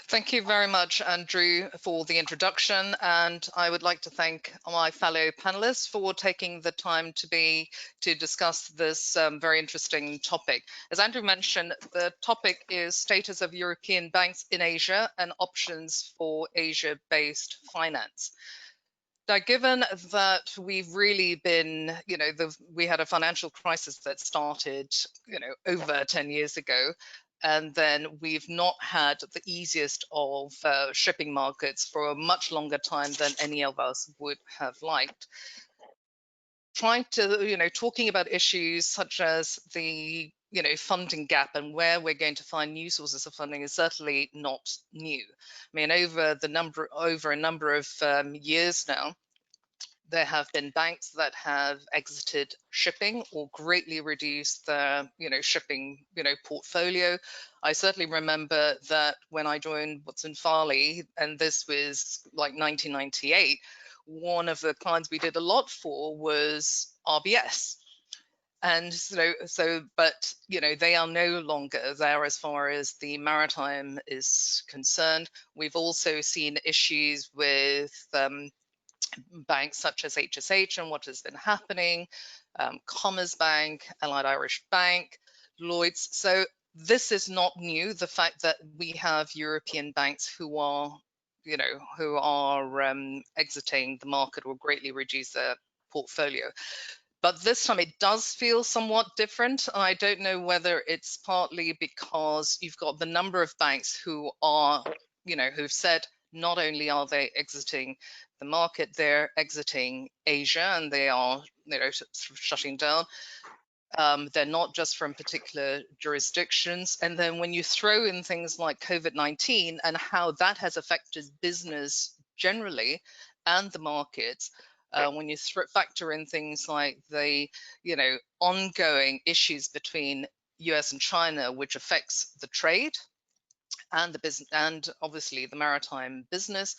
Thank you very much, Andrew, for the introduction, and I would like to thank my fellow panelists for taking the time to discuss this very interesting topic. As Andrew mentioned, the topic is status of European banks in Asia and options for Asia-based finance. Now, given that we've really been, we had a financial crisis that started, over 10 years ago, and then we've not had the easiest of shipping markets for a much longer time than any of us would have liked. Talking about issues such as the, funding gap and where we're going to find new sources of funding is certainly not new. I mean, over a number of years now, there have been banks that have exited shipping or greatly reduced their, shipping, portfolio. I certainly remember that when I joined Farley, and this was like 1998, one of the clients we did a lot for was RBS. And but they are no longer there as far as the maritime is concerned. We've also seen issues with banks such as HSH and what has been happening, Commerzbank, Allied Irish Bank, Lloyds. So this is not new, the fact that we have European banks who are, exiting the market or greatly reduce their portfolio. But this time it does feel somewhat different. I don't know whether it's partly because you've got the number of banks who are, who've said not only are they exiting the market, they're exiting Asia, and they are, shutting down. They're not just from particular jurisdictions. And then when you throw in things like COVID-19 and how that has affected business generally and the markets, when you factor in things like the, ongoing issues between US and China, which affects the trade and the business, and obviously the maritime business.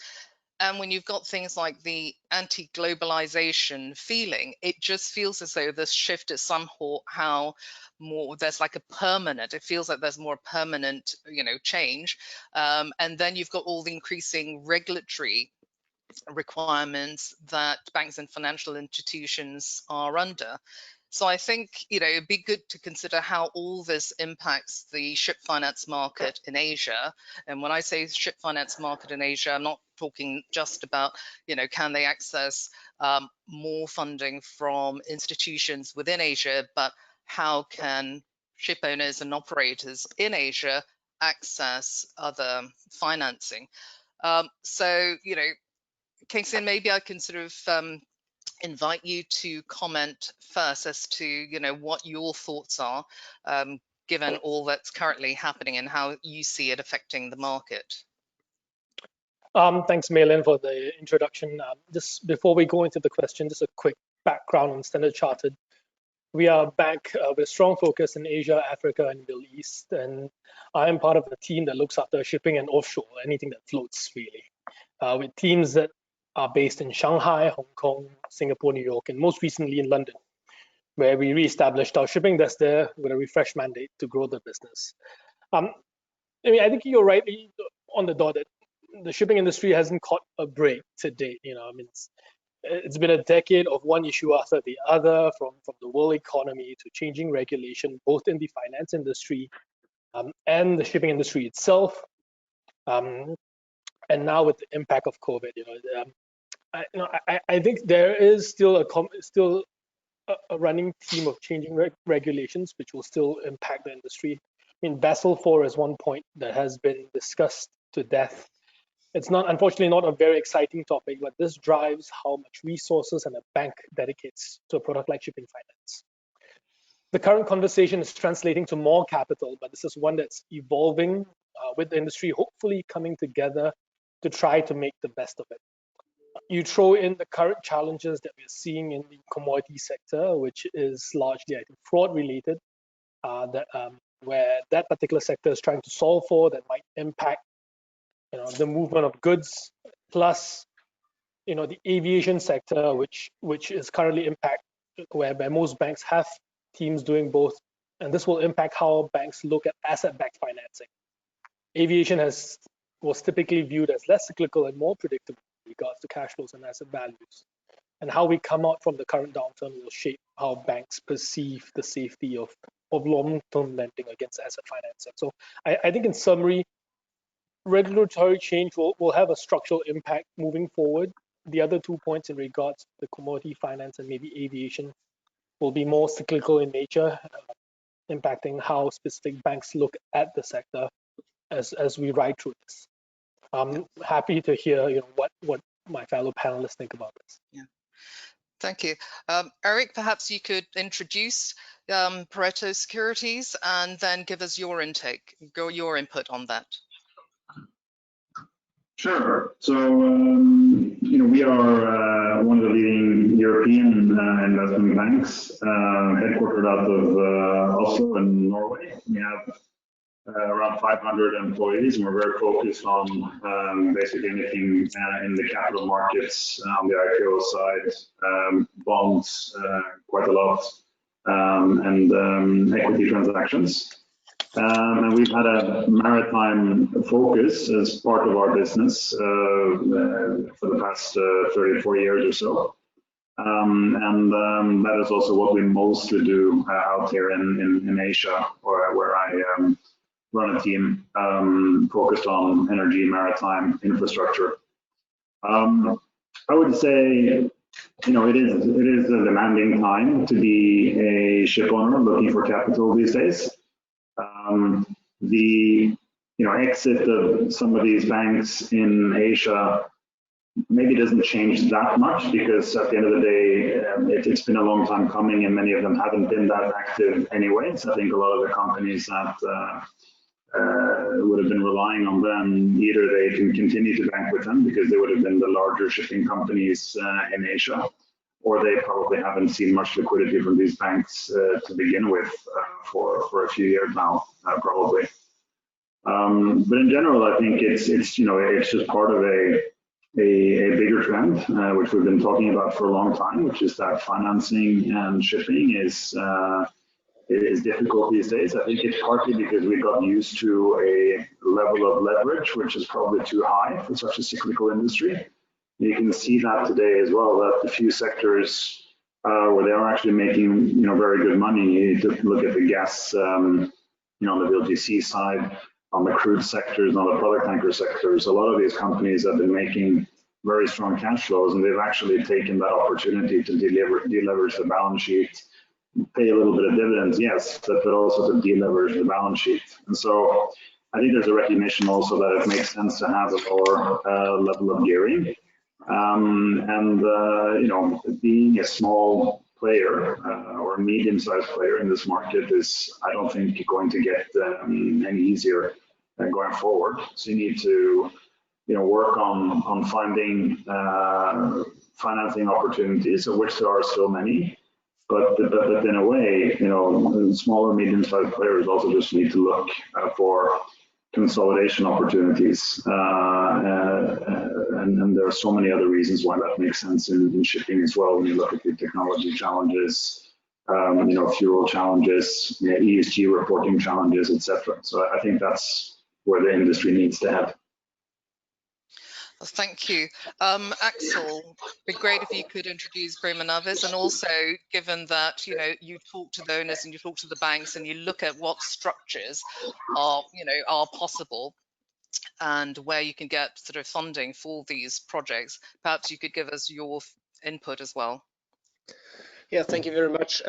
And when you've got things like the anti-globalization feeling, it just feels as though this shift is somehow more, there's like a permanent, it feels like there's more permanent, change. And then you've got all the increasing regulatory requirements that banks and financial institutions are under. So I think, it'd be good to consider how all this impacts the ship finance market in Asia. And when I say ship finance market in Asia, I'm not talking just about, can they access more funding from institutions within Asia, but how can ship owners and operators in Asia access other financing? Kheng, maybe I can sort of invite you to comment first as to what your thoughts are, given all that's currently happening and how you see it affecting the market. Thanks, Malin, for the introduction. Just before we go into the question, just a quick background on Standard Chartered. We are back with a strong focus in Asia, Africa, and Middle East, and I am part of the team that looks after shipping and offshore, anything that floats really, with teams that are based in Shanghai, Hong Kong, Singapore, New York, and most recently in London, where we re-established our shipping desk there with a refreshed mandate to grow the business. I think you're right on the dot that the shipping industry hasn't caught a break to date. It's been a decade of one issue after the other, from the world economy to changing regulation, both in the finance industry and the shipping industry itself. And now with the impact of COVID, I think there is still a running theme of changing regulations, which will still impact the industry. Basel IV is one point that has been discussed to death. It's unfortunately not a very exciting topic, but this drives how much resources a bank dedicates to a product like shipping finance. The current conversation is translating to more capital, but this is one that's evolving with the industry hopefully coming together to try to make the best of it. You throw in the current challenges that we're seeing in the commodity sector, which is largely, I think, fraud related, where that particular sector is trying to solve for, that might impact the movement of goods, plus the aviation sector, which is currently impacted, whereby most banks have teams doing both, and this will impact how banks look at asset-backed financing. Aviation was typically viewed as less cyclical and more predictable in regards to cash flows and asset values. And how we come out from the current downturn will shape how banks perceive the safety of long-term lending against asset financing. So I think in summary, regulatory change will have a structural impact moving forward. The other 2 points in regards to the commodity finance and maybe aviation will be more cyclical in nature, impacting how specific banks look at the sector as we ride through this. I'm happy to hear what my fellow panelists think about this. Yeah. Thank you. Erik, perhaps you could introduce Pareto Securities and then give us your input on that. Sure. So, we are one of the leading European investment banks, headquartered out of Oslo in Norway. We have around 500 employees, and we're very focused on basically anything in the capital markets on the IPO side, bonds quite a lot, and equity transactions. And we've had a maritime focus as part of our business for the past 34 years or so. And that is also what we mostly do out here in Asia, where I run a team focused on energy, maritime infrastructure. I would say, it is a demanding time to be a ship owner looking for capital these days. The exit of some of these banks in Asia maybe doesn't change that much, because at the end of the day, it's been a long time coming, and many of them haven't been that active anyway. So I think a lot of the companies that would have been relying on them, either they can continue to bank with them because they would have been the larger shipping companies in Asia, or they probably haven't seen much liquidity from these banks to begin with for a few years now, probably. But in general, I think it's just part of a bigger trend, which we've been talking about for a long time, which is that financing and shipping is difficult these days. I think it's partly because we got used to a level of leverage, which is probably too high for such a cyclical industry. You can see that today as well, that the few sectors where they are actually making very good money. You need to look at the gas, on the VLGC side, on the crude sectors, on the product tanker sectors. A lot of these companies have been making very strong cash flows, and they've actually taken that opportunity to deleverage the balance sheet, pay a little bit of dividends, yes, but also to deleverage the balance sheet. And so I think there's a recognition also that it makes sense to have a lower level of gearing. Being a small player or a medium-sized player in this market is, I don't think, going to get any easier going forward. So you need to, work on finding financing opportunities, of which there are so many. But in a way, smaller, medium-sized players also just need to look for consolidation opportunities, and there are so many other reasons why that makes sense in shipping as well. When you look at the technology challenges, fuel challenges, ESG reporting challenges, etc. So I think that's where the industry needs to head. Thank you. Axel, it'd be great if you could introduce Braemar Naves, and also, given that you talk to the owners and you talk to the banks and you look at what structures are possible and where you can get sort of funding for these projects, perhaps you could give us your input as well. Yeah, thank you very much.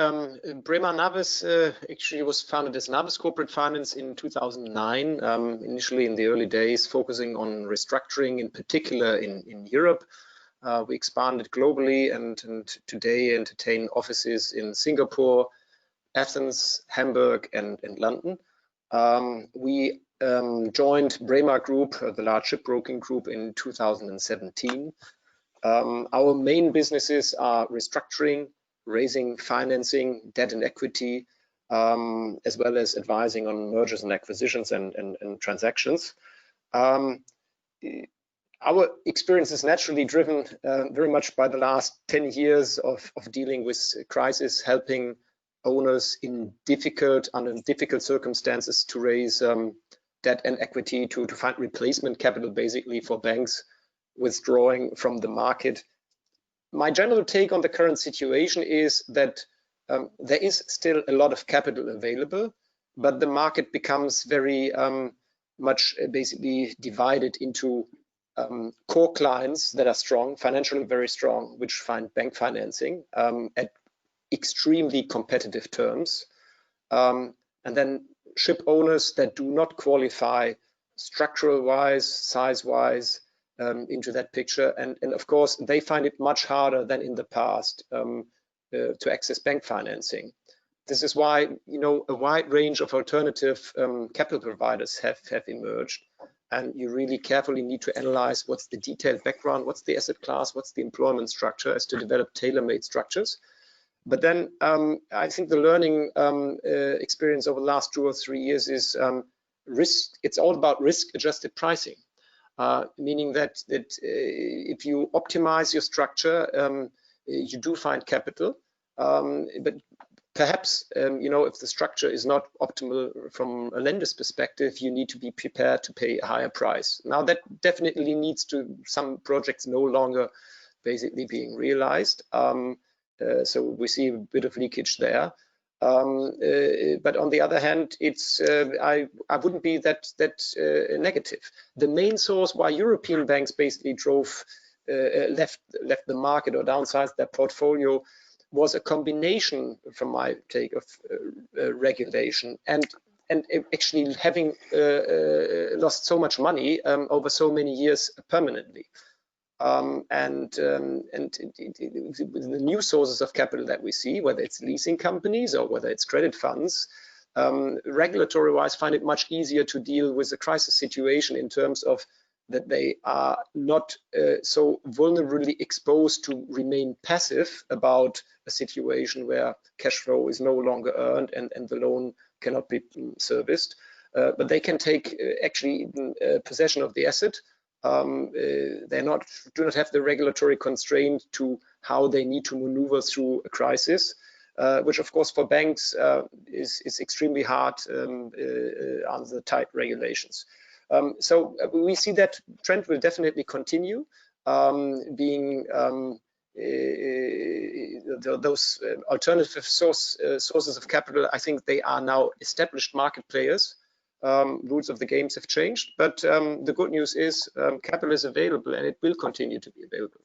Braemar Naves actually was founded as Naves Corporate Finance in 2009, initially in the early days, focusing on restructuring, in particular in Europe. We expanded globally and today entertain offices in Singapore, Athens, Hamburg, and London. We joined Braemar Group, the large shipbroking group, in 2017. Our main businesses are restructuring, raising financing, debt and equity, as well as advising on mergers and acquisitions and transactions. Our experience is naturally driven very much by the last 10 years of dealing with crisis, helping owners under difficult circumstances to raise debt and equity to find replacement capital basically for banks withdrawing from the market. My general take on the current situation is that there is still a lot of capital available, but the market becomes very much basically divided into core clients that are strong, financially very strong, which find bank financing at extremely competitive terms. And then ship owners that do not qualify structural-wise, size-wise into that picture. And of course, they find it much harder than in the past to access bank financing. This is why, you know, a wide range of alternative capital providers have emerged. And you really carefully need to analyze what's the detailed background, what's the asset class, what's the employment structure, as to develop tailor-made structures. But then I think the learning experience over the last 2 or 3 years is risk. It's all about risk-adjusted pricing, meaning that if you optimize your structure, you do find capital, but perhaps, you know, if the structure is not optimal from a lender's perspective, you need to be prepared to pay a higher price. Now, that definitely leads to some projects no longer basically being realized. So we see a bit of leakage there. But on the other hand, it's I wouldn't be that negative. The main source why European banks basically left the market or downsized their portfolio was a combination, from my take, of regulation and actually having lost so much money over so many years permanently. And the new sources of capital that we see, whether it's leasing companies or whether it's credit funds, regulatory-wise, find it much easier to deal with the crisis situation in terms of that they are not so vulnerably exposed to remain passive about a situation where cash flow is no longer earned and the loan cannot be serviced. But they can take actually possession of the asset. They do not have the regulatory constraint to how they need to maneuver through a crisis, which of course for banks is extremely hard under the tight regulations. So we see that trend will definitely continue, being those alternative sources of capital. I think they are now established market players. Rules of the games have changed, but the good news is capital is available and it will continue to be available.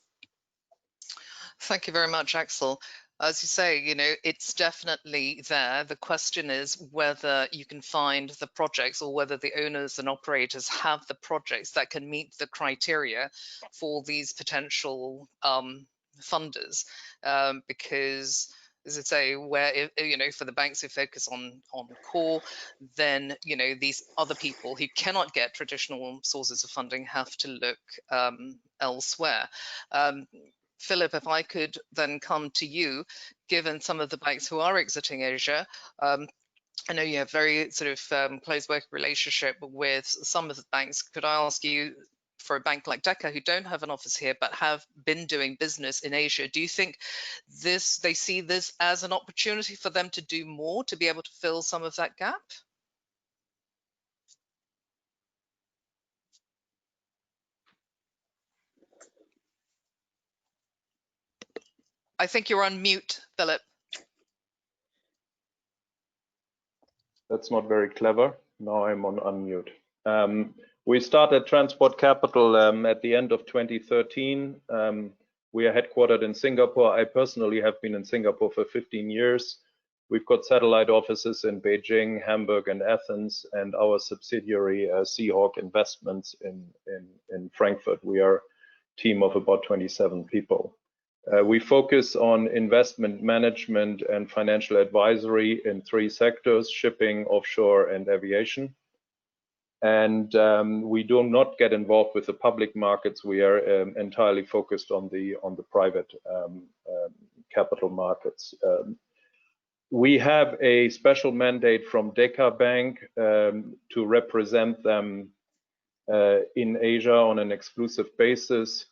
Thank you very much, Axel. As you say, you know, it's definitely there. The question is whether you can find the projects or whether the owners and operators have the projects that can meet the criteria for these potential funders, because, as I say, where, you know, for the banks who focus on core, then, you know, these other people who cannot get traditional sources of funding have to look elsewhere. Philip, if I could then come to you, given some of the banks who are exiting Asia, I know you have very sort of close working relationship with some of the banks. Could I ask you, for a bank like Deka, who don't have an office here but have been doing business in Asia, do you think they see this as an opportunity for them to do more to be able to fill some of that gap? I think you're on mute, Philip. That's not very clever. Now I'm on unmute. We started Transport Capital at the end of 2013. We are headquartered in Singapore. I personally have been in Singapore for 15 years. We've got satellite offices in Beijing, Hamburg, and Athens, and our subsidiary Seahawk Investments in Frankfurt. We are a team of about 27 people. We focus on investment management and financial advisory in 3 sectors: shipping, offshore, and aviation. And we do not get involved with the public markets. We are entirely focused on the private capital markets. We have a special mandate from Deka Bank to represent them in Asia on an exclusive basis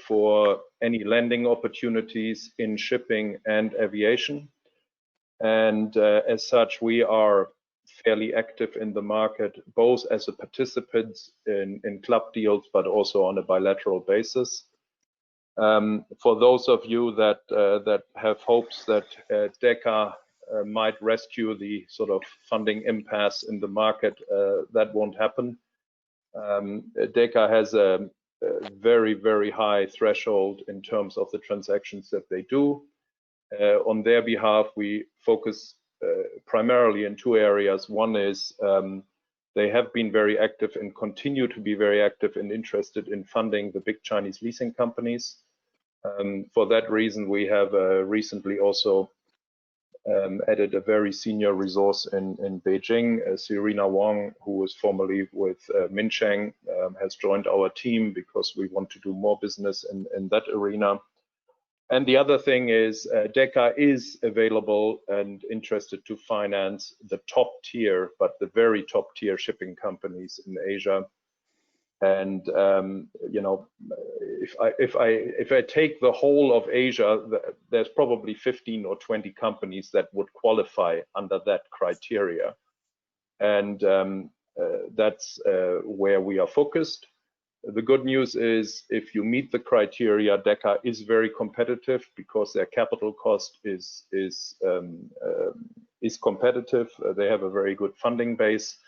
for any lending opportunities in shipping and aviation. And as such, we are fairly active in the market, both as a participant in club deals, but also on a bilateral basis. For those of you that have hopes that DECA might rescue the sort of funding impasse in the market, that won't happen. DECA has a very, very high threshold in terms of the transactions that they do. On their behalf, we focus primarily in two areas. One is they have been very active and continue to be very active and interested in funding the big Chinese leasing companies. For that reason, we have recently also added a very senior resource in Beijing. Serena Wang, who was formerly with Minsheng, has joined our team because we want to do more business in that arena. And the other thing is DECA is available and interested to finance the top tier, but the very top tier shipping companies in Asia. And you know, if I take the whole of Asia, there's probably 15 or 20 companies that would qualify under that criteria, and that's where we are focused. The good news is, if you meet the criteria, DECA is very competitive because their capital cost is competitive. They have a very good funding base.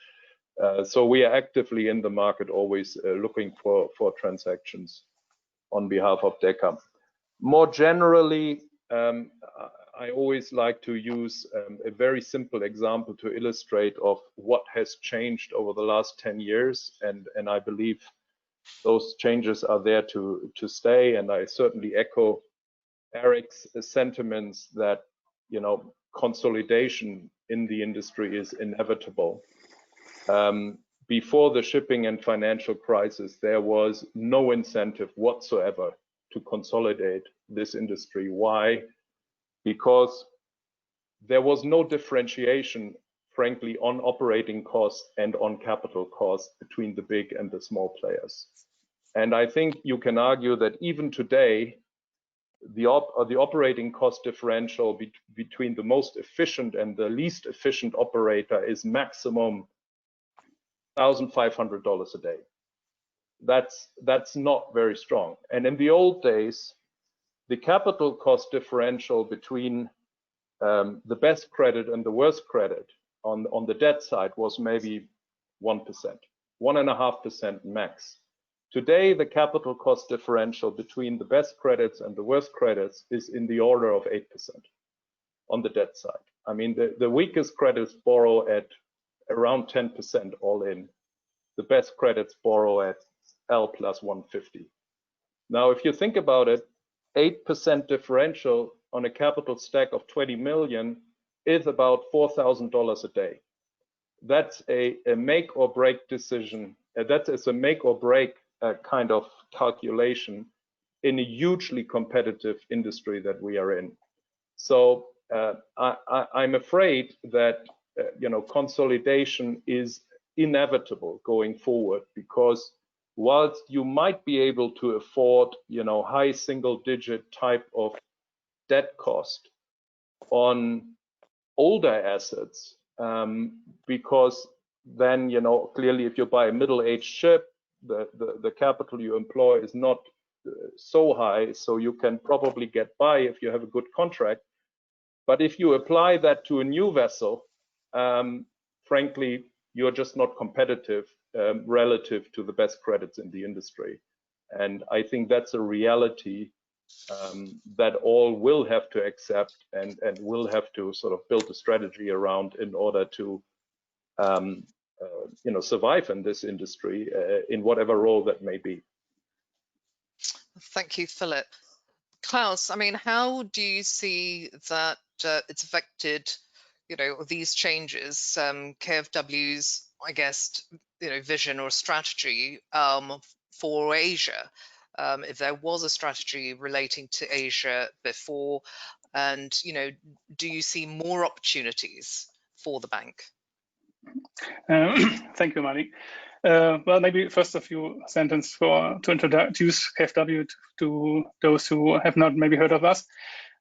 So we are actively in the market, always looking for transactions on behalf of DECA. More generally, I always like to use a very simple example to illustrate of what has changed over the last 10 years, and I believe those changes are there to stay. And I certainly echo Erik's sentiments that, you know, consolidation in the industry is inevitable. Before the shipping and financial crisis, there was no incentive whatsoever to consolidate this industry. Why? Because there was no differentiation, frankly, on operating costs and on capital costs between the big and the small players. And I think you can argue that even today, the operating cost differential between the most efficient and the least efficient operator is maximum $1,500 a day. That's not very strong. And in the old days, the capital cost differential between the best credit and the worst credit on the debt side was maybe 1%, 1.5% max. Today, the capital cost differential between the best credits and the worst credits is in the order of 8% on the debt side. I mean, the weakest credits borrow at around 10% all in. The best credits borrow at L plus 150. Now, if you think about it, 8% differential on a capital stack of 20 million is about $4,000 a day. That's a make or break decision. That is a make or break kind of calculation in a hugely competitive industry that we are in. So I'm afraid that you know, consolidation is inevitable going forward, because whilst you might be able to afford, you know, high single-digit type of debt cost on older assets, because then, you know, clearly if you buy a middle-aged ship, the capital you employ is not so high, so you can probably get by if you have a good contract. But if you apply that to a new vessel, frankly, you're just not competitive relative to the best credits in the industry. And I think that's a reality that all will have to accept and will have to sort of build a strategy around in order to you know, survive in this industry in whatever role that may be. Thank you, Philip. Klaus, I mean, how do you see that it's affected, you know, these changes, KfW's, I guess, you know, vision or strategy for Asia, if there was a strategy relating to Asia before, and, you know, do you see more opportunities for the bank? Thank you, Mali. Well, maybe first a few sentences to introduce KfW to those who have not maybe heard of us.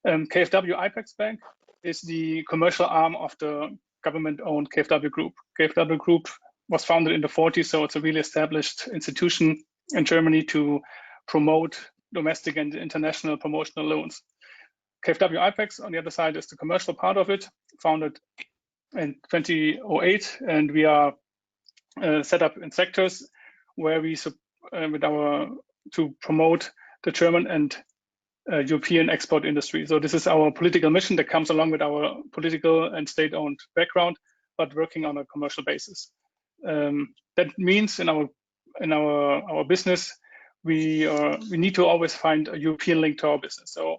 KfW IPEX-Bank is the commercial arm of the government-owned KfW Group. KfW Group was founded in the 40s, so it's a really established institution in Germany to promote domestic and international promotional loans. KfW IPEX, on the other side, is the commercial part of it, founded in 2008, and we are set up in sectors where we to promote the German and European export industry. So this is our political mission that comes along with our political and state-owned background, but working on a commercial basis. That means in our business, we need to always find a European link to our business. So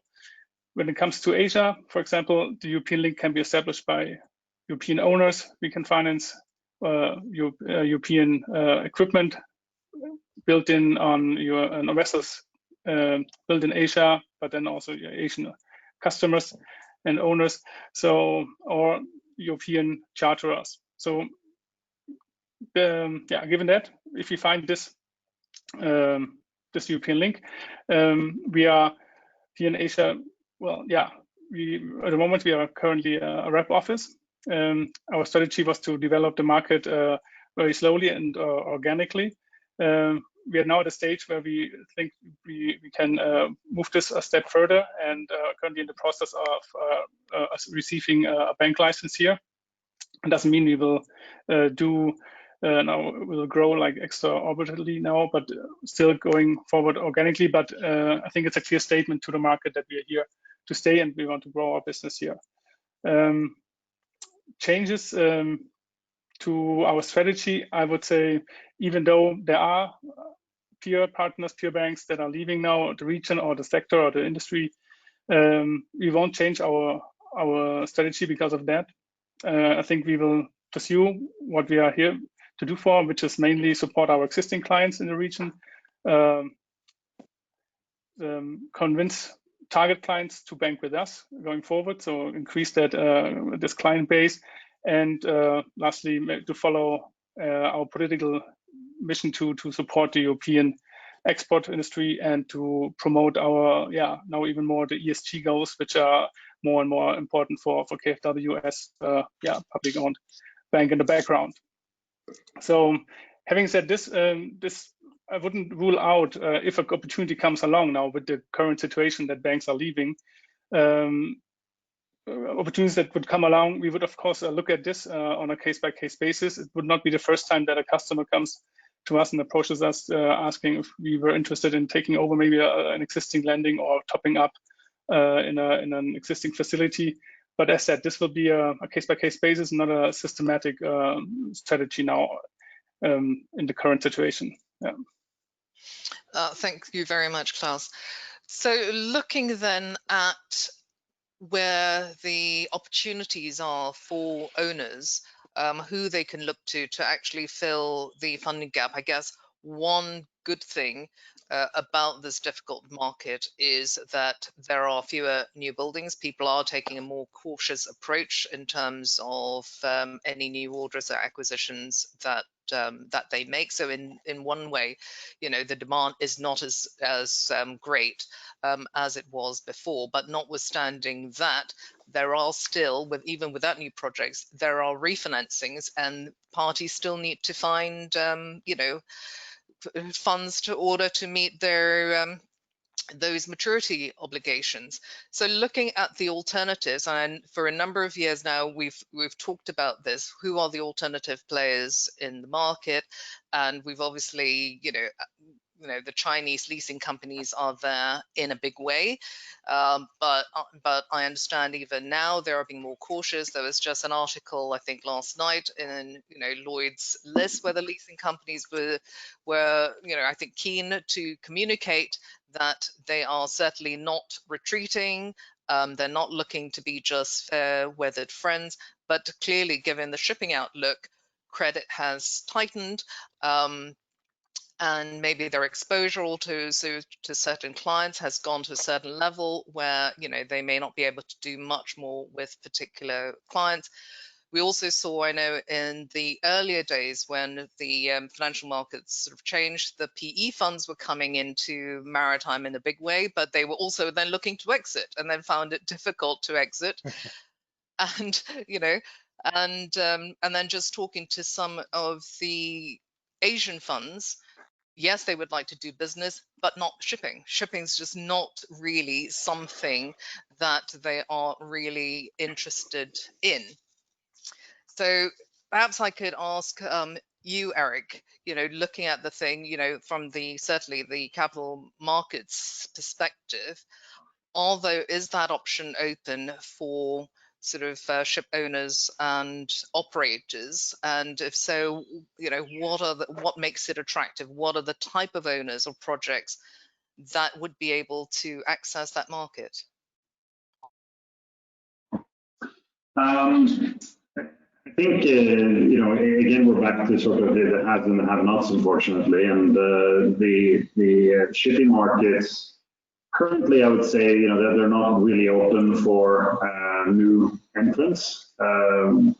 when it comes to Asia, for example, the European link can be established by European owners. We can finance European equipment built in on vessels built in Asia, but then also Asian customers and owners. So, or European charterers. So, given that, if you find this European link, we are here in Asia. Well, at the moment we are currently a rep office. Our strategy was to develop the market very slowly and organically. We are now at a stage where we think we can move this a step further, and currently in the process of receiving a bank license here. It doesn't mean we will we'll grow like extraordinarily now, but still going forward organically. But I think it's a clear statement to the market that we are here to stay and we want to grow our business here. Changes to our strategy, I would say, even though there are peer partners, peer banks that are leaving now the region or the sector or the industry, we won't change our strategy because of that. I think we will pursue what we are here to do for, which is mainly support our existing clients in the region, convince target clients to bank with us going forward, so increase that this client base, and lastly, to follow our political mission to support the European export industry and to promote our now even more the ESG goals, which are more and more important for KfW as public owned bank in the background. So having said this, I wouldn't rule out if an opportunity comes along now with the current situation that banks are leaving, opportunities that would come along, we would of course look at this on a case-by-case basis. It would not be the first time that a customer comes to us and approaches us asking if we were interested in taking over maybe an existing lending or topping up in an existing facility. But as said, this will be a case-by-case basis, not a systematic strategy now in the current situation. Thank you very much, Klaus. So looking then at where the opportunities are for owners, who they can look to actually fill the funding gap, I guess one good thing about this difficult market is that there are fewer new buildings. People are taking a more cautious approach in terms of any new orders or acquisitions that they make. So in one way, the demand is not as great as it was before. But notwithstanding that, there are still, even without new projects, there are refinancings, and parties still need to find funds to order to meet their those maturity obligations. So looking at the alternatives, and for a number of years now we've talked about this, who are the alternative players in the market, and we've obviously the Chinese leasing companies are there in a big way, but I understand even now they are being more cautious. There was just an article, I think last night, in Lloyd's list where the leasing companies were I think keen to communicate that they are certainly not retreating. They're not looking to be just fair weathered friends, but clearly, given the shipping outlook, credit has tightened. And maybe their exposure to certain clients has gone to a certain level where they may not be able to do much more with particular clients. We also saw, I know, in the earlier days when the financial markets sort of changed, the PE funds were coming into maritime in a big way, but they were also then looking to exit and then found it difficult to exit. And And then just talking to some of the Asian funds, yes, they would like to do business, but not shipping. Shipping's just not really something that they are really interested in. So perhaps I could ask you, Erik, looking at the thing, from certainly the capital markets perspective, although is that option open for sort of ship owners and operators? And if so, what makes it attractive? What are the type of owners or projects that would be able to access that market? I think, again, we're back to sort of the haves and the have-nots, unfortunately, and the shipping markets currently, I would say, that they're not really open for new entrants,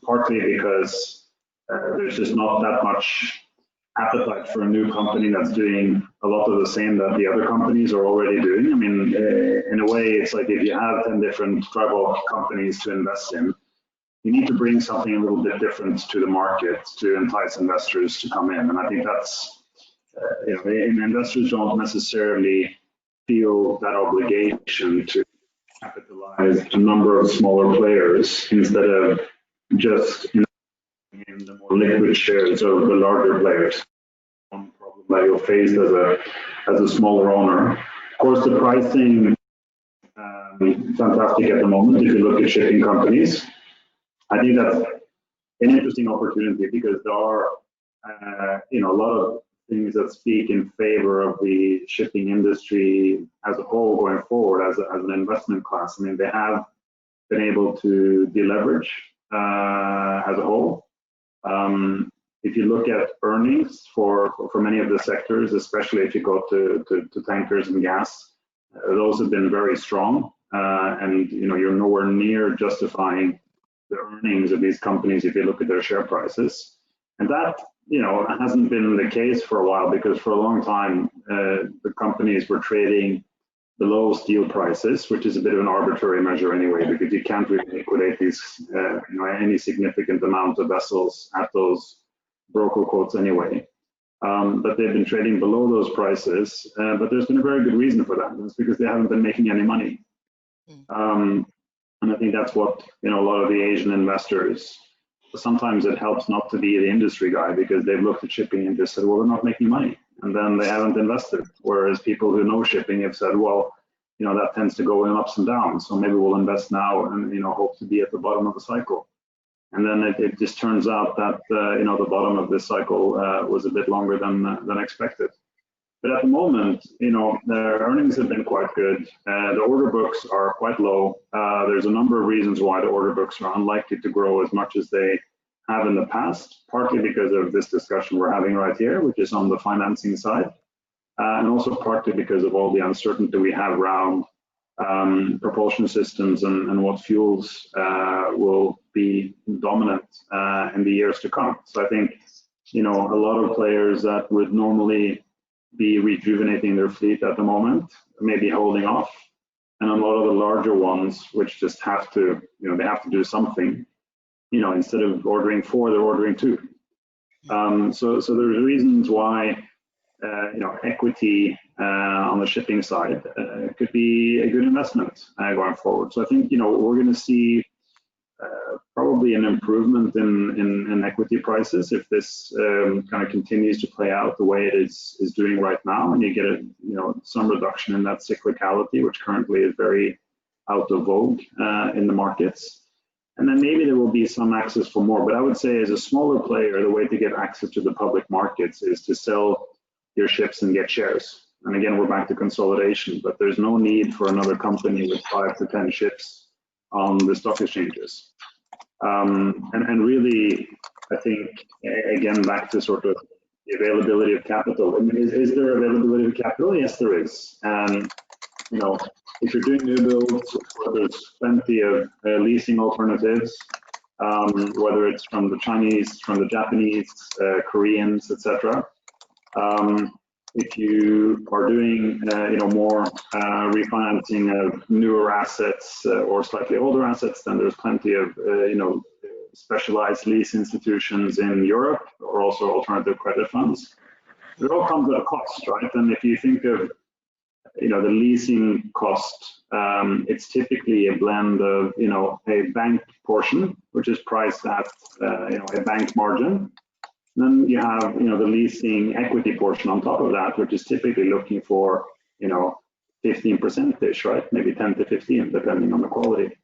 partly because there's just not that much appetite for a new company that's doing a lot of the same that the other companies are already doing. I mean, in a way, it's like if you have 10 different travel companies to invest in, you need to bring something a little bit different to the market to entice investors to come in. And I think that's, investors don't necessarily feel that obligation to capitalize a number of smaller players instead of just in the more liquid shares of the larger players. One problem that you'll face as a smaller owner. Of course, the pricing fantastic at the moment. If you look at shipping companies, I think that's an interesting opportunity because there are, a lot of things that speak in favor of the shipping industry as a whole going forward as an investment class. I mean, they have been able to deleverage as a whole. If you look at earnings for many of the sectors, especially if you go to tankers and gas, those have been very strong, and you're nowhere near justifying the earnings of these companies if you look at their share prices. And that, hasn't been the case for a while because for a long time, the companies were trading below steel prices, which is a bit of an arbitrary measure anyway, because you can't really liquidate these, any significant amount of vessels at those broker quotes anyway. But they've been trading below those prices, but there's been a very good reason for that. It's because they haven't been making any money. And I think that's what, a lot of the Asian investors, sometimes it helps not to be the industry guy because they've looked at shipping and just said, well, we're not making money. And then they haven't invested. Whereas people who know shipping have said, well, that tends to go in ups and downs. So maybe we'll invest now and, hope to be at the bottom of the cycle. And then it just turns out that, the bottom of this cycle was a bit longer than expected. But at the moment, their earnings have been quite good. The order books are quite low. There's a number of reasons why the order books are unlikely to grow as much as they have in the past, partly because of this discussion we're having right here, which is on the financing side, and also partly because of all the uncertainty we have around propulsion systems and what fuels will be dominant in the years to come. So I think, a lot of players that would normally be rejuvenating their fleet at the moment, maybe holding off, and a lot of the larger ones, which just have to, they have to do something, instead of ordering 4, they're ordering 2. So there's reasons why, equity on the shipping side could be a good investment going forward. So I think, we're going to see probably an improvement in equity prices if this kind of continues to play out the way it is doing right now, and you get some reduction in that cyclicality, which currently is very out of vogue in the markets. And then maybe there will be some access for more. But I would say as a smaller player, the way to get access to the public markets is to sell your ships and get shares. And again, we're back to consolidation, but there's no need for another company with 5 to 10 ships on the stock exchanges. And really, I think, again, back to sort of the availability of capital. I mean, is there availability of capital? Yes, there is. And, if you're doing new builds, there's plenty of leasing alternatives, whether it's from the Chinese, from the Japanese, Koreans, etc. If you are doing, more refinancing of newer assets or slightly older assets, then there's plenty of, specialized lease institutions in Europe, or also alternative credit funds. It all comes at a cost, right? And if you think of, the leasing cost, it's typically a blend of, a bank portion, which is priced at, a bank margin. Then you have, the leasing equity portion on top of that, which is typically looking for, 15%-ish, right? Maybe 10 to 15, depending on the quality.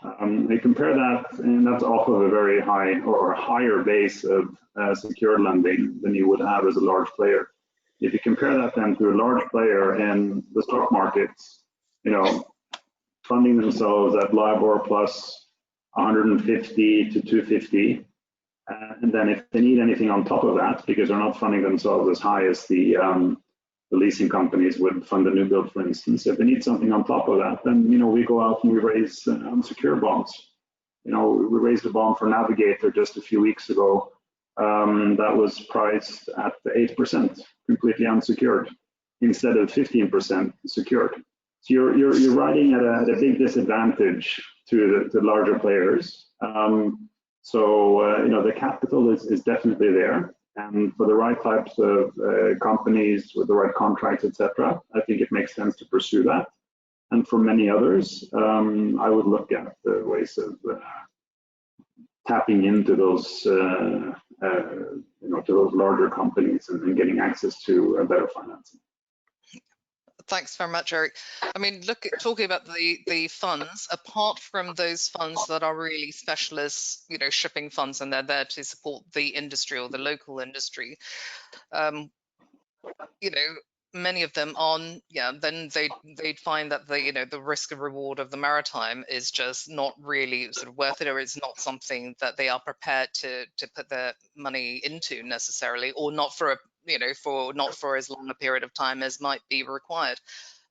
You compare that, and that's off of a very high or higher base of secured lending than you would have as a large player. If you compare that then to a large player in the stock markets, funding themselves at LIBOR plus 150 to 250, and then if they need anything on top of that, because they're not funding themselves as high as the leasing companies would fund a new build, for instance. If they need something on top of that, then we go out and we raise unsecured bonds. We raised a bond for Navigator just a few weeks ago. That was priced at 8%, completely unsecured, instead of 15% secured. So you're riding at a big disadvantage to the larger players. The capital is definitely there. And for the right types of companies with the right contracts, etc., I think it makes sense to pursue that. And for many others, I would look at the ways of tapping into those, to those larger companies and getting access to a better financing. Thanks very much, Erik. I mean, talking about the funds, apart from those funds that are really specialist, shipping funds, and they're there to support the industry or the local industry, many of them then they'd find that the risk and reward of the maritime is just not really sort of worth it, or it's not something that they are prepared to put their money into necessarily, or not for not for as long a period of time as might be required.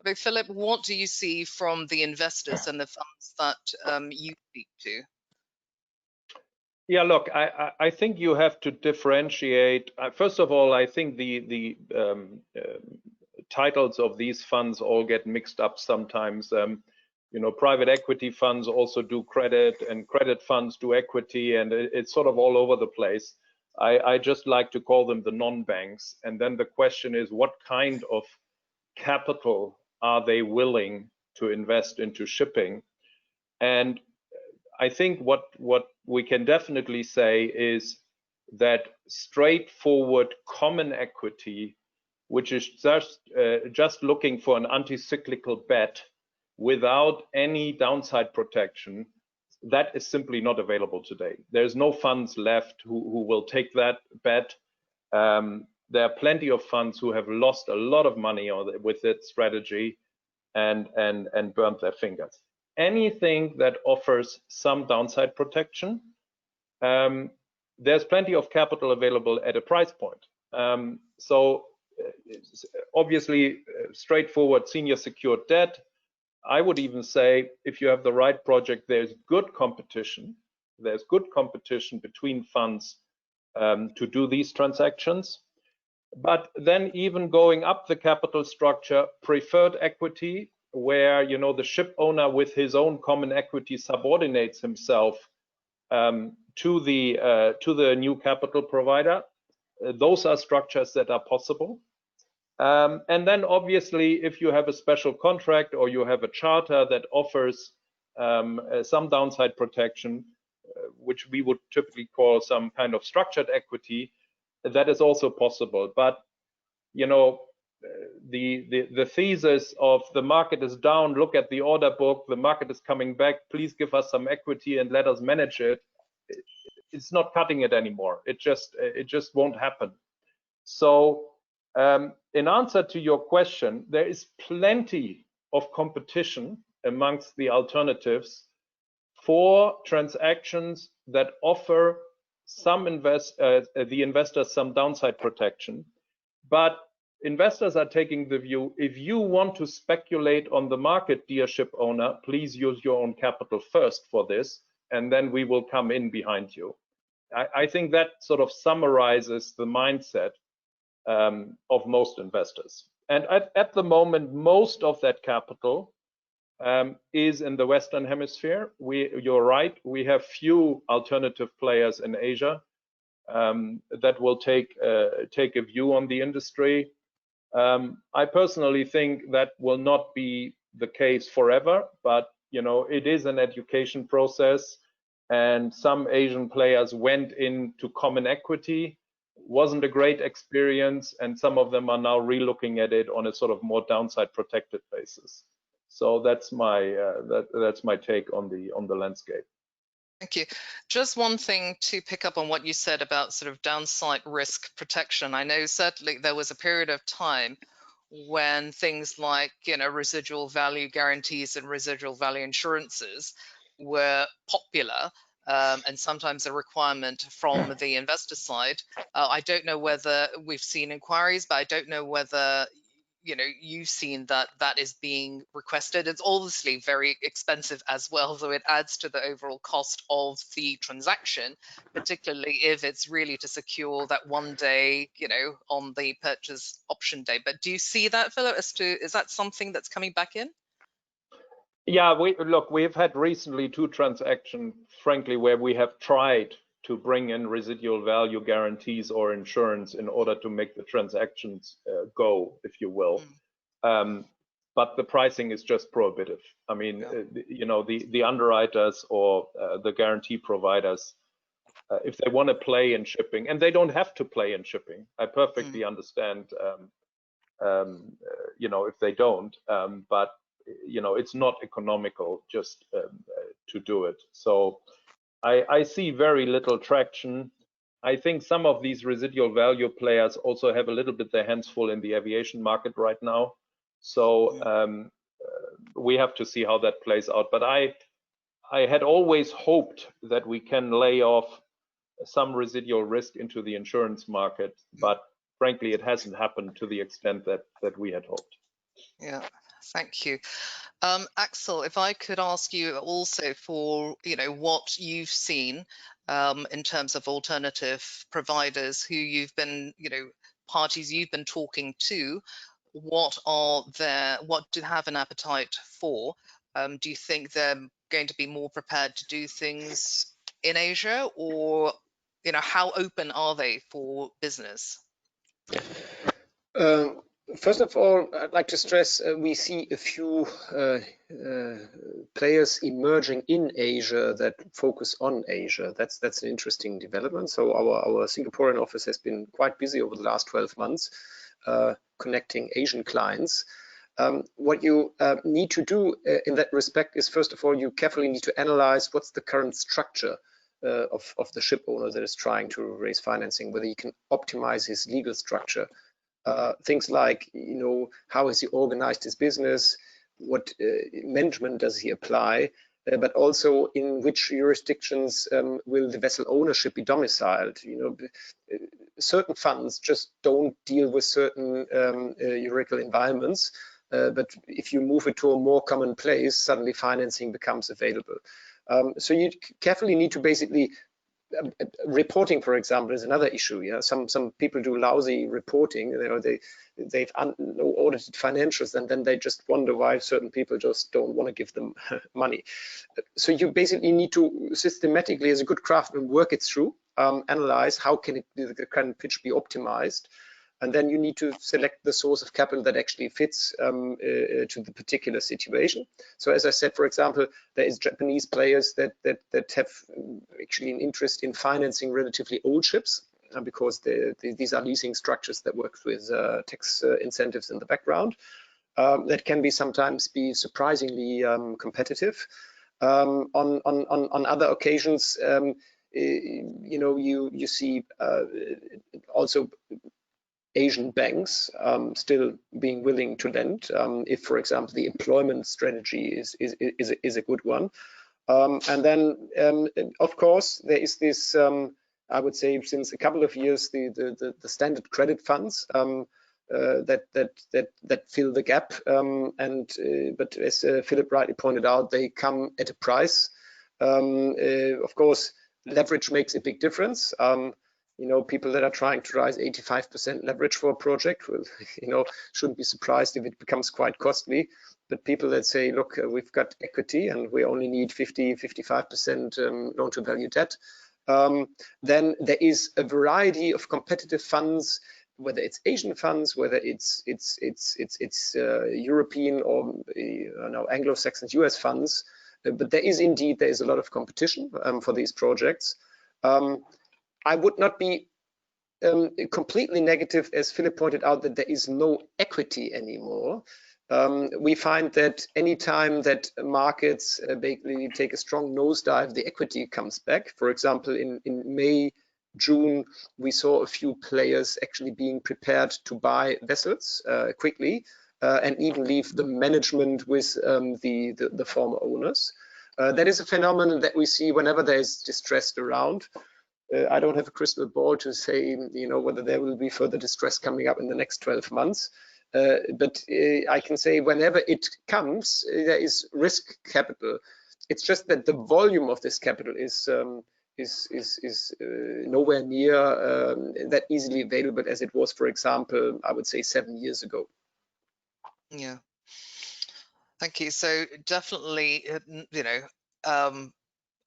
I mean, Philip, what do you see from the investors and the funds that you speak to? Yeah, look, I think you have to differentiate. First of all, I think the titles of these funds all get mixed up sometimes. Private equity funds also do credit, and credit funds do equity, and it's sort of all over the place. I just like to call them the non-banks. And then the question is, what kind of capital are they willing to invest into shipping? And I think what we can definitely say is that straightforward common equity, which is just looking for an anti-cyclical bet without any downside protection, that is simply not available today. There's no funds left who will take that bet. There are plenty of funds who have lost a lot of money with that strategy and burnt their fingers. Anything that offers some downside protection, there's plenty of capital available at a price point. So obviously, straightforward senior secured debt. I would even say, if you have the right project, there's good competition. There's good competition between funds to do these transactions. But then even going up the capital structure, preferred equity, where the ship owner with his own common equity subordinates himself to the new capital provider. Those are structures that are possible. And then obviously, if you have a special contract or you have a charter that offers some downside protection, which we would typically call some kind of structured equity, that is also possible. But the thesis of the market is down, look at the order book, the market is coming back, please give us some equity and let us manage it, it's not cutting it anymore. It just won't happen. So in answer to your question, there is plenty of competition amongst the alternatives for transactions that offer the investors some downside protection. But investors are taking the view, if you want to speculate on the market, dear ship owner, please use your own capital first for this, and then we will come in behind you. I think that sort of summarizes the mindset of most investors. And at the moment, most of that capital is in the Western Hemisphere. You're right, we have few alternative players in Asia that will take a view on the industry. I personally think that will not be the case forever, but you know, it is an education process, and some Asian players went into common equity. Wasn't a great experience, and some of them are now relooking at it on a sort of more downside protected basis. So that's my that's my take on the landscape. Thank you. Just one thing to pick up on what you said about sort of downside risk protection. I know certainly there was a period of time when things like, you know, residual value guarantees and residual value insurances were popular, and sometimes a requirement from the investor side. I don't know whether we've seen inquiries, but I don't know whether, you know, you've seen that is being requested. It's obviously very expensive as well, so it adds to the overall cost of the transaction, particularly if it's really to secure that one day, you know, on the purchase option day. But do you see that, Philip, is that something that's coming back in? Yeah, we've had recently 2 transactions, frankly, where we have tried to bring in residual value guarantees or insurance in order to make the transactions go, if you will. But the pricing is just prohibitive. I mean, you know, the underwriters or the guarantee providers, if they want to play in shipping, and they don't have to play in shipping, I perfectly understand, you know, if they don't, but you know, it's not economical just to do it. So I see very little traction. I think some of these residual value players also have a little bit their hands full in the aviation market right now. So we have to see how that plays out. But I had always hoped that we can lay off some residual risk into the insurance market, but frankly, it hasn't happened to the extent that we had hoped. Yeah, thank you. Axel, if I could ask you also for, you know, what you've seen in terms of alternative providers who you've been, you know, parties you've been talking to, what do they have an appetite for? Do you think they're going to be more prepared to do things in Asia, or, you know, how open are they for business? First of all, I'd like to stress we see a few players emerging in Asia that focus on Asia. That's an interesting development. So our Singaporean office has been quite busy over the last 12 months connecting Asian clients. What you need to do in that respect is, first of all, you carefully need to analyze what's the current structure of the ship owner that is trying to raise financing, whether he can optimize his legal structure. Things like, you know, how has he organized his business, what management does he apply, but also in which jurisdictions will the vessel ownership be domiciled. You know, certain funds just don't deal with certain juridical environments, but if you move it to a more common place, suddenly financing becomes available. So you carefully need to basically reporting, for example, is another issue. Yeah, some people do lousy reporting. You know, they've audited financials, and then they just wonder why certain people just don't want to give them money. So you basically need to systematically, as a good craftsman, work it through, analyze how can the current pitch be optimized, and then you need to select the source of capital that actually fits to the particular situation. So as I said, for example, there is Japanese players that have actually an interest in financing relatively old ships, because these are leasing structures that work with tax incentives in the background. That can be sometimes be surprisingly competitive. On other occasions, you know, you see also Asian banks still being willing to lend if, for example, the employment strategy is a good one. And then, of course, there is this, I would say, since a couple of years, the standard credit funds that fill the gap. But as Philip rightly pointed out, they come at a price. Of course, leverage makes a big difference. people that are trying to raise 85% leverage for a project will, shouldn't be surprised if it becomes quite costly. But people that say, look, we've got equity and we only need 50-55% loan to value debt, then there is a variety of competitive funds, whether it's Asian funds, whether it's European or Anglo-Saxon US funds, but there is a lot of competition for these projects. I would not be completely negative, as Philip pointed out, that there is no equity anymore. We find that anytime that markets basically take a strong nosedive, the equity comes back. For example, in May, June, we saw a few players actually being prepared to buy vessels quickly and even leave the management with the former owners. That is a phenomenon that we see whenever there is distress around. I don't have a crystal ball to say, whether there will be further distress coming up in the next 12 months. But I can say whenever it comes, there is risk capital. It's just that the volume of this capital is nowhere near that easily available as it was, for example, I would say 7 years ago. Yeah. Thank you. So definitely,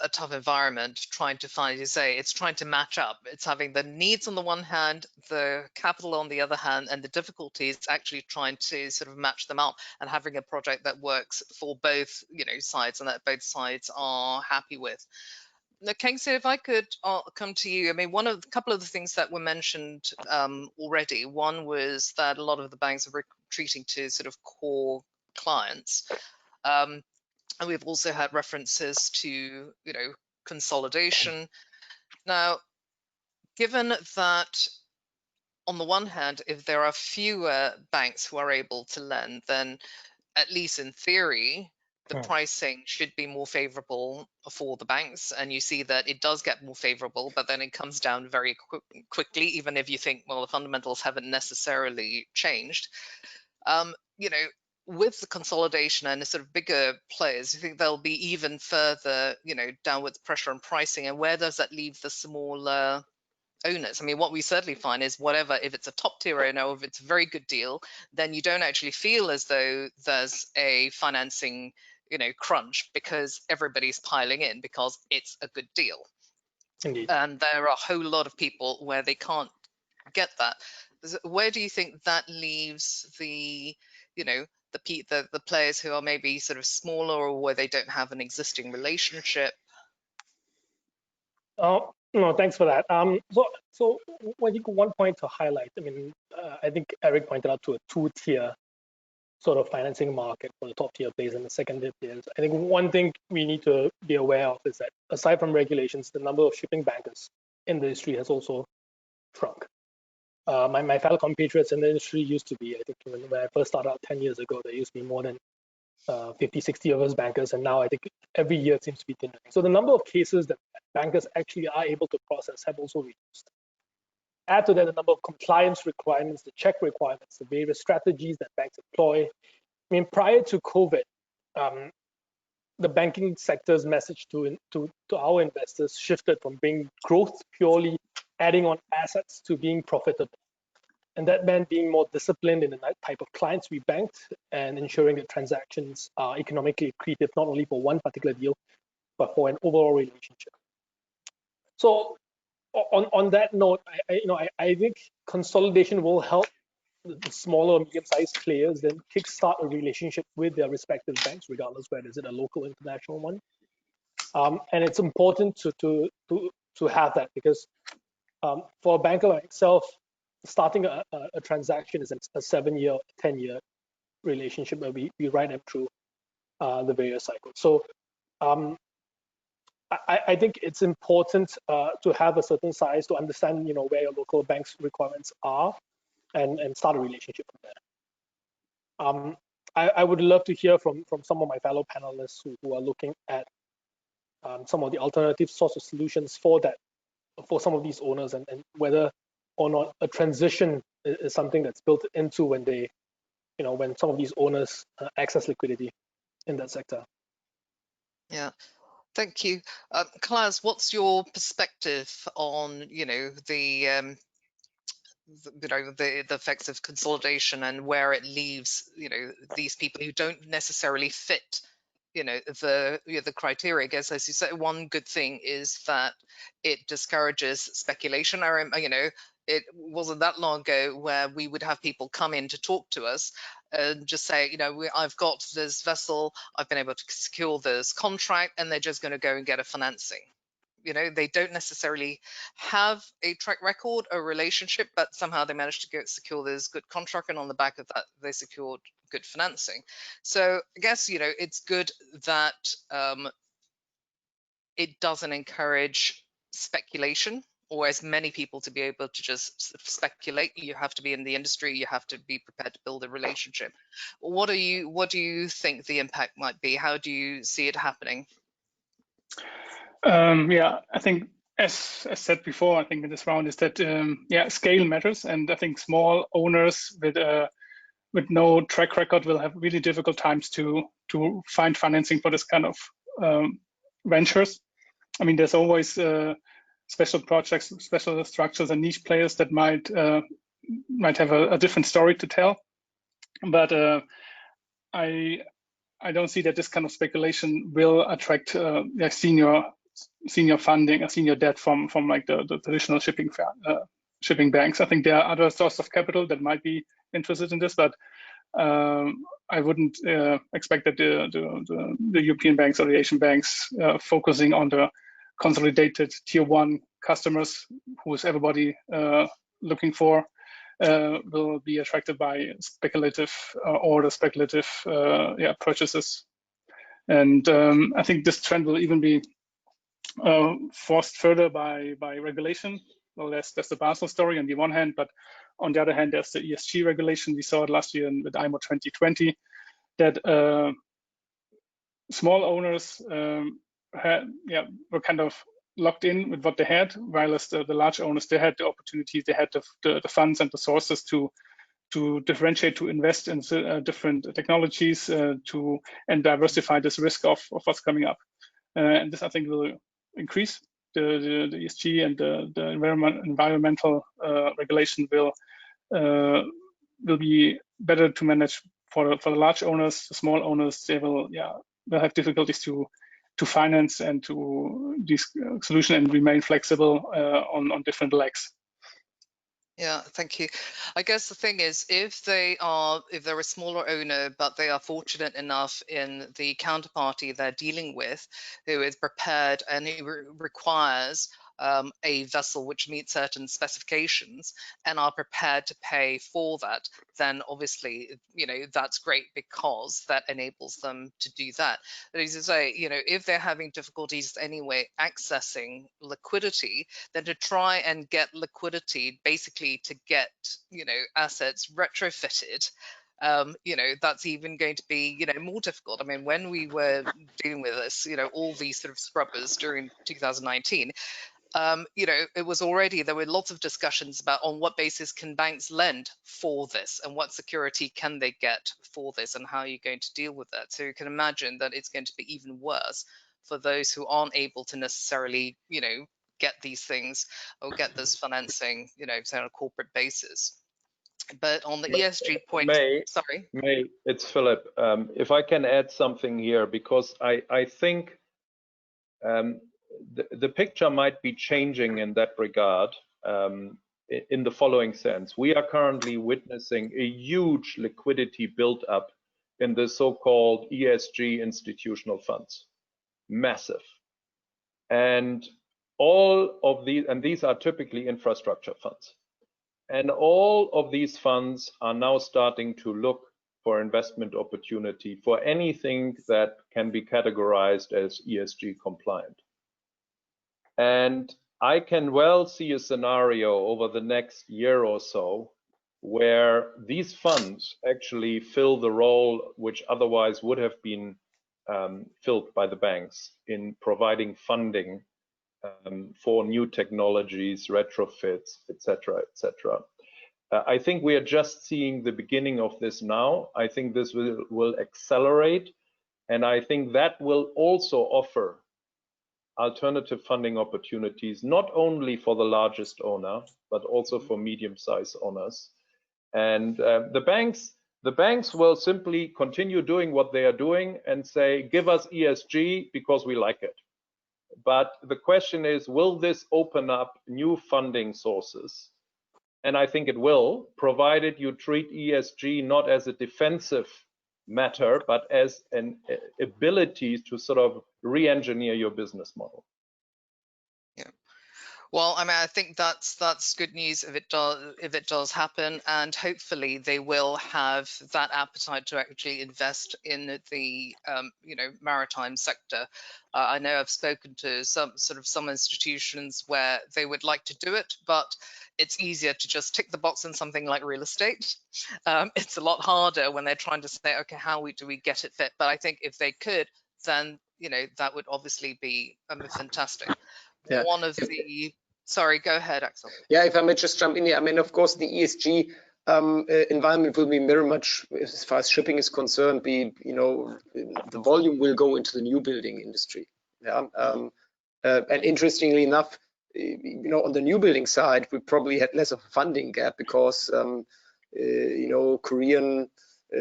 a tough environment trying to find, you say, it's trying to match up. It's having the needs on the one hand, the capital on the other hand, and the difficulties actually trying to sort of match them up and having a project that works for both, sides and that both sides are happy with. Now, Kheng, so if I could come to you, I mean, a couple of the things that were mentioned already, one was that a lot of the banks are retreating to sort of core clients. And we've also had references to, consolidation. Now, given that on the one hand, if there are fewer banks who are able to lend, then at least in theory, the pricing should be more favorable for the banks. And you see that it does get more favorable, but then it comes down very quickly, even if you think, well, the fundamentals haven't necessarily changed. With the consolidation and the sort of bigger players, you think there'll be even further, downwards pressure on pricing, and where does that leave the smaller owners? I mean, what we certainly find is if it's a top tier owner, or if it's a very good deal, then you don't actually feel as though there's a financing, crunch, because everybody's piling in because it's a good deal. Indeed. And there are a whole lot of people where they can't get that. Where do you think that leaves the, the players who are maybe sort of smaller, or where they don't have an existing relationship? No, thanks for that. So I think one point to highlight, I think Erik pointed out to a two-tier sort of financing market for the top tier players and the second tier players. I think one thing we need to be aware of is that aside from regulations, the number of shipping bankers in the industry has also shrunk. My fellow compatriots in the industry used to be, I think when I first started out 10 years ago, there used to be more than 50, 60 of us bankers, and now I think every year it seems to be thinning. So the number of cases that bankers actually are able to process have also reduced. Add to that the number of compliance requirements, the check requirements, the various strategies that banks employ. Prior to COVID, the banking sector's message to our investors shifted from being growth purely adding on assets to being profitable. And that meant being more disciplined in the type of clients we banked and ensuring that transactions are economically accretive, not only for one particular deal, but for an overall relationship. So on that note, I think consolidation will help the smaller or medium-sized players then kickstart a relationship with their respective banks, regardless whether it's a local or international one. And it's important to have that, because for a banker like myself, starting a transaction is a 7-year, 10-year relationship where we ride them through the various cycles. So I think it's important to have a certain size to understand, where your local bank's requirements are, and start a relationship from there. I would love to hear from some of my fellow panelists who are looking at some of the alternative sorts of solutions for some of these owners, and whether or not a transition is something that's built into when they, when some of these owners access liquidity in that sector. Yeah. Thank you. Klaus, what's your perspective on, the effects of consolidation and where it leaves, these people who don't necessarily fit, the criteria? I guess, as you said, one good thing is that it discourages speculation. It wasn't that long ago where we would have people come in to talk to us and just say, I've got this vessel, I've been able to secure this contract, and they're just going to go and get a financing. They don't necessarily have a track record or relationship, but somehow they managed to secure this good contract, and on the back of that, they secured good financing. So I guess, it's good that it doesn't encourage speculation, or as many people to be able to just speculate. You have to be in the industry, you have to be prepared to build a relationship. What do you think the impact might be? How do you see it happening? Yeah, I think as said before, I think in this round is that scale matters, and I think small owners with no track record will have really difficult times to find financing for this kind of ventures. I mean, there's always special projects, special structures, and niche players that might have a different story to tell. But I don't see that this kind of speculation will attract senior funding or senior debt from like the traditional shipping banks. I think there are other sources of capital that might be interested in this, but I wouldn't expect that the European banks or the Asian banks focusing on the consolidated tier one customers, who is everybody looking for, will be attracted by speculative purchases. And I think this trend will even be forced further by regulation. Well, that's the Basel story on the one hand, but on the other hand, there's the ESG regulation. We saw it last year with IMO 2020, that small owners were kind of locked in with what they had, while as the large owners, they had the opportunities, they had the funds and the sources to differentiate, to invest in different technologies, and diversify this risk of what's coming up. And this, I think, will increase. The ESG and the environmental regulation will be better to manage for the large owners. The small owners, they will have difficulties to finance and to this solution and remain flexible on different legs. Yeah, thank you. I guess the thing is, if they're a smaller owner, but they are fortunate enough in the counterparty they're dealing with, who is prepared and who requires a vessel which meets certain specifications and are prepared to pay for that, then obviously, that's great, because that enables them to do that. But as you say, if they're having difficulties anyway accessing liquidity, then to try and get liquidity, basically to get, assets retrofitted, that's even going to be, more difficult. I mean, when we were dealing with this, all these sort of scrubbers during 2019, it was already, there were lots of discussions about on what basis can banks lend for this, and what security can they get for this, and how are you going to deal with that. So you can imagine that it's going to be even worse for those who aren't able to necessarily, get these things or get this financing, say on a corporate basis. But on the ESG point, sorry. May, it's Philip. If I can add something here, because I think the picture might be changing in that regard, in the following sense. We are currently witnessing a huge liquidity build-up in the so-called ESG institutional funds. Massive. And all of these, and these are typically infrastructure funds. And all of these funds are now starting to look for investment opportunity for anything that can be categorized as ESG compliant. And I can well see a scenario over the next year or so where these funds actually fill the role which otherwise would have been filled by the banks in providing funding for new technologies, retrofits, etc., etc. I think we are just seeing the beginning of this now. I think this will accelerate, and I think that will also offer alternative funding opportunities, not only for the largest owner, but also for medium-sized owners. And the banks will simply continue doing what they are doing and say, give us ESG because we like it. But the question is, will this open up new funding sources? And I think it will, provided you treat ESG not as a defensive matter, but as an ability to sort of re-engineer your business model. Yeah. Well, I mean, I think that's good news if it does happen, and hopefully they will have that appetite to actually invest in the maritime sector. I know I've spoken to some institutions where they would like to do it, but it's easier to just tick the box in something like real estate. It's a lot harder when they're trying to say, okay, how do we get it fit? But I think if they could, then that would obviously be fantastic. Yeah. One of the Sorry, go ahead, Axel. Yeah, if I may just jump in here. I mean, of course, the ESG environment will be very much, as far as shipping is concerned, the volume will go into the new building industry. Yeah. And interestingly enough, on the new building side, we probably had less of a funding gap because, Korean,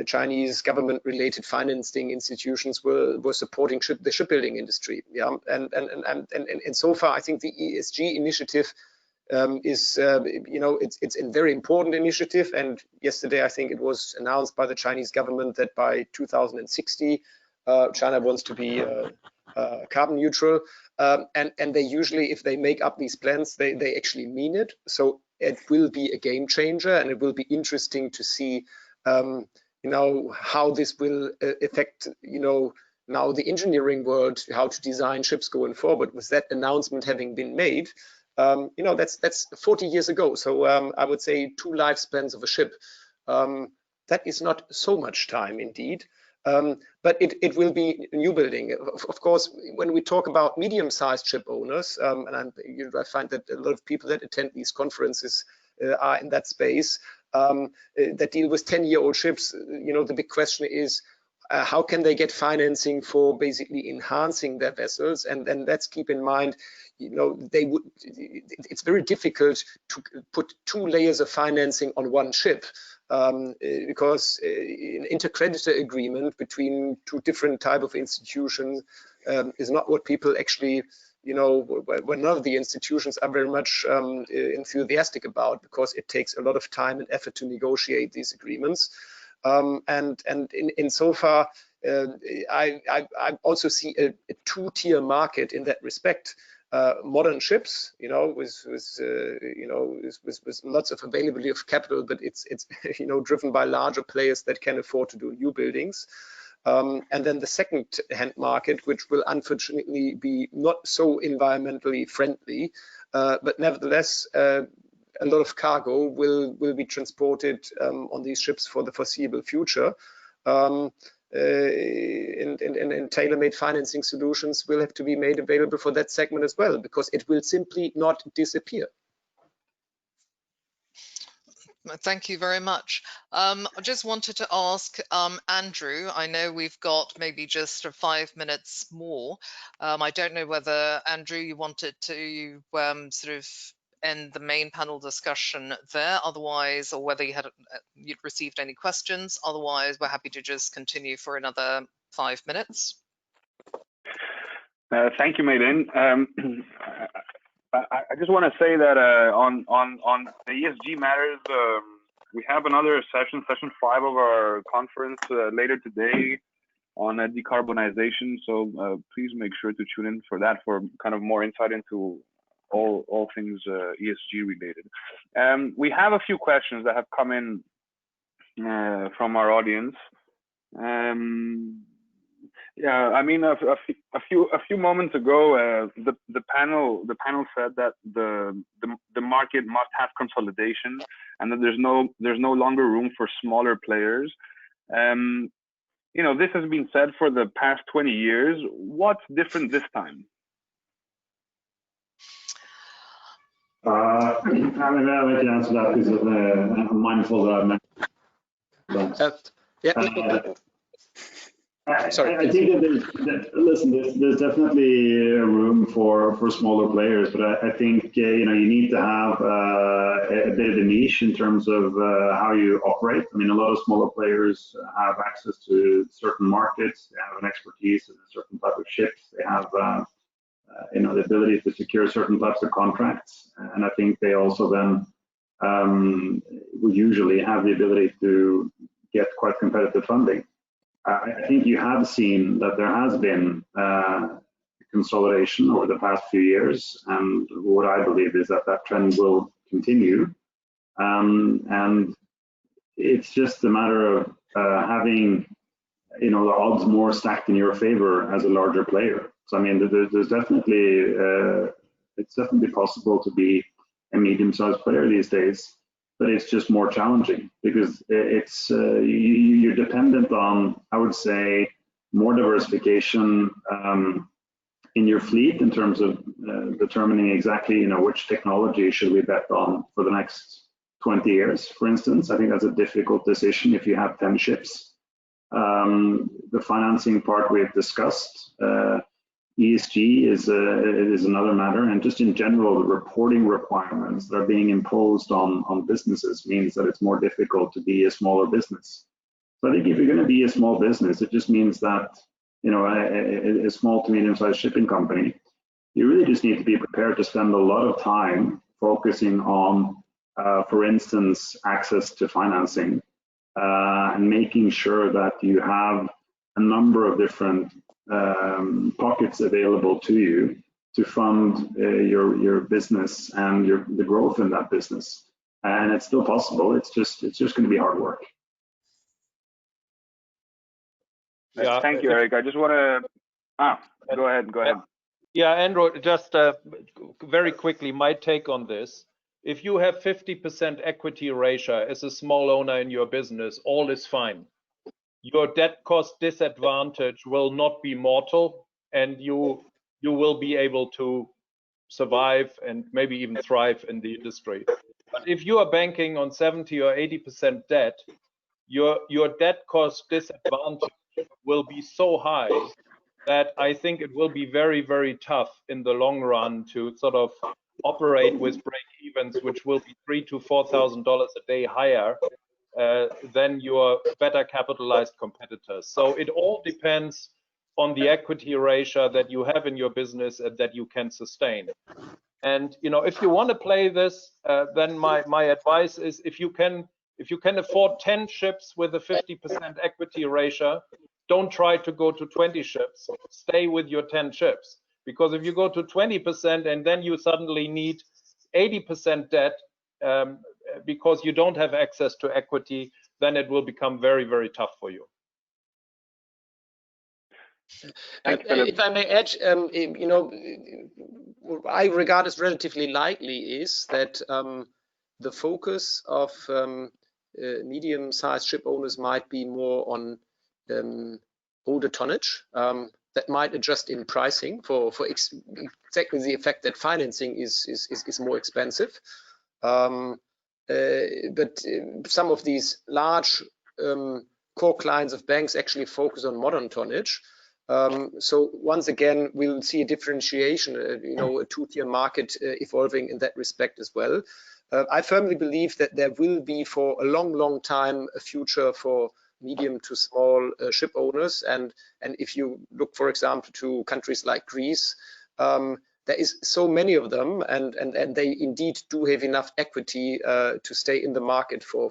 Chinese government-related financing institutions were supporting the shipbuilding industry. Yeah, and so far, I think the ESG initiative is, it's a very important initiative. And yesterday, I think it was announced by the Chinese government that by 2060, China wants to be carbon neutral. And they usually, if they make up these plans, they actually mean it. So it will be a game changer, and it will be interesting to see how this will affect, now the engineering world, how to design ships going forward. With that announcement having been made, that's 40 years ago. So I would say 2 lifespans of a ship. That is not so much time indeed. But it will be new building. Of course, when we talk about medium-sized ship owners, and I find that a lot of people that attend these conferences are in that space, that deal with 10-year-old ships. The big question is, how can they get financing for basically enhancing their vessels? And then let's keep in mind, it's very difficult to put 2 layers of financing on one ship, because an intercreditor agreement between 2 different type of institutions is not what people actually, when none of the institutions are very much enthusiastic about, because it takes a lot of time and effort to negotiate these agreements. And in so far, I also see a 2-tier market in that respect. Modern ships, with lots of availability of capital, but it's driven by larger players that can afford to do new buildings. And then the second-hand market, which will unfortunately be not so environmentally friendly, but nevertheless, a lot of cargo will be transported on these ships for the foreseeable future. And tailor-made financing solutions will have to be made available for that segment as well, because it will simply not disappear. Thank you very much. I just wanted to ask Andrew, I know we've got maybe just 5 minutes more. I don't know whether, Andrew, you wanted to sort of end the main panel discussion there, otherwise, or whether you'd received any questions. Otherwise, we're happy to just continue for another 5 minutes. Thank you, Maylin. I just want to say that on the ESG matters, we have another session 5 of our conference later today on decarbonization. So please make sure to tune in for that, for kind of more insight into all things ESG related. We have a few questions that have come in from our audience. Yeah, I mean, a few moments ago, the panel said that the market must have consolidation, and that there's no longer room for smaller players. This has been said for the past 20 years. What's different this time? I mean, I'll let you answer that because I'm mindful that yeah. Sorry. I think that there's definitely room for smaller players, but I think you need to have a bit of a niche in terms of how you operate. I mean, a lot of smaller players have access to certain markets. They have an expertise in a certain type of ships. They have the ability to secure certain types of contracts, and I think they also then will usually have the ability to get quite competitive funding. I think you have seen that there has been consolidation over the past few years, and what I believe is that trend will continue. And it's just a matter of having the odds more stacked in your favor as a larger player. So I mean, there's definitely it's definitely possible to be a medium-sized player these days, but it's just more challenging because it's you're dependent on, I would say, more diversification in your fleet in terms of determining exactly which technology should we bet on for the next 20 years, for instance. I think that's a difficult decision if you have 10 ships. The financing part we've discussed. ESG is another matter, and just in general, the reporting requirements that are being imposed on businesses means that it's more difficult to be a smaller business. So I think if you're going to be a small business, it just means that a small to medium-sized shipping company, you really just need to be prepared to spend a lot of time focusing on, for instance, access to financing and making sure that you have a number of different pockets available to you to fund your business and the growth in that business. And it's still possible. It's just going to be hard work. Yeah, thank you, Erik. I just want to. Go ahead. Yeah, Andrew, just very quickly, my take on this. If you have 50% equity ratio as a small owner in your business, all is fine. Your debt cost disadvantage will not be mortal, and you will be able to survive and maybe even thrive in the industry. But if you are banking on 70 or 80% debt, your debt cost disadvantage will be so high that I think it will be very, very tough in the long run to sort of operate with break-evens, which will be $3,000 to $4,000 a day higher than your better capitalized competitors. So it all depends on the equity ratio that you have in your business and that you can sustain. And if you want to play this, then my advice is if you can afford 10 ships with a 50% equity ratio, don't try to go to 20 ships. Stay with your 10 ships, because if you go to 20% and then you suddenly need 80% debt because you don't have access to equity, then it will become very, very tough for you. If I may add, what I regard as relatively likely is that the focus of medium-sized ship owners might be more on older tonnage that might adjust in pricing for exactly the effect that financing is more expensive. But some of these large core clients of banks actually focus on modern tonnage. So once again, we'll see a differentiation, a two-tier market evolving in that respect as well. I firmly believe that there will be for a long, long time a future for medium to small ship owners. And if you look, for example, to countries like Greece, there is so many of them, and they indeed do have enough equity to stay in the market for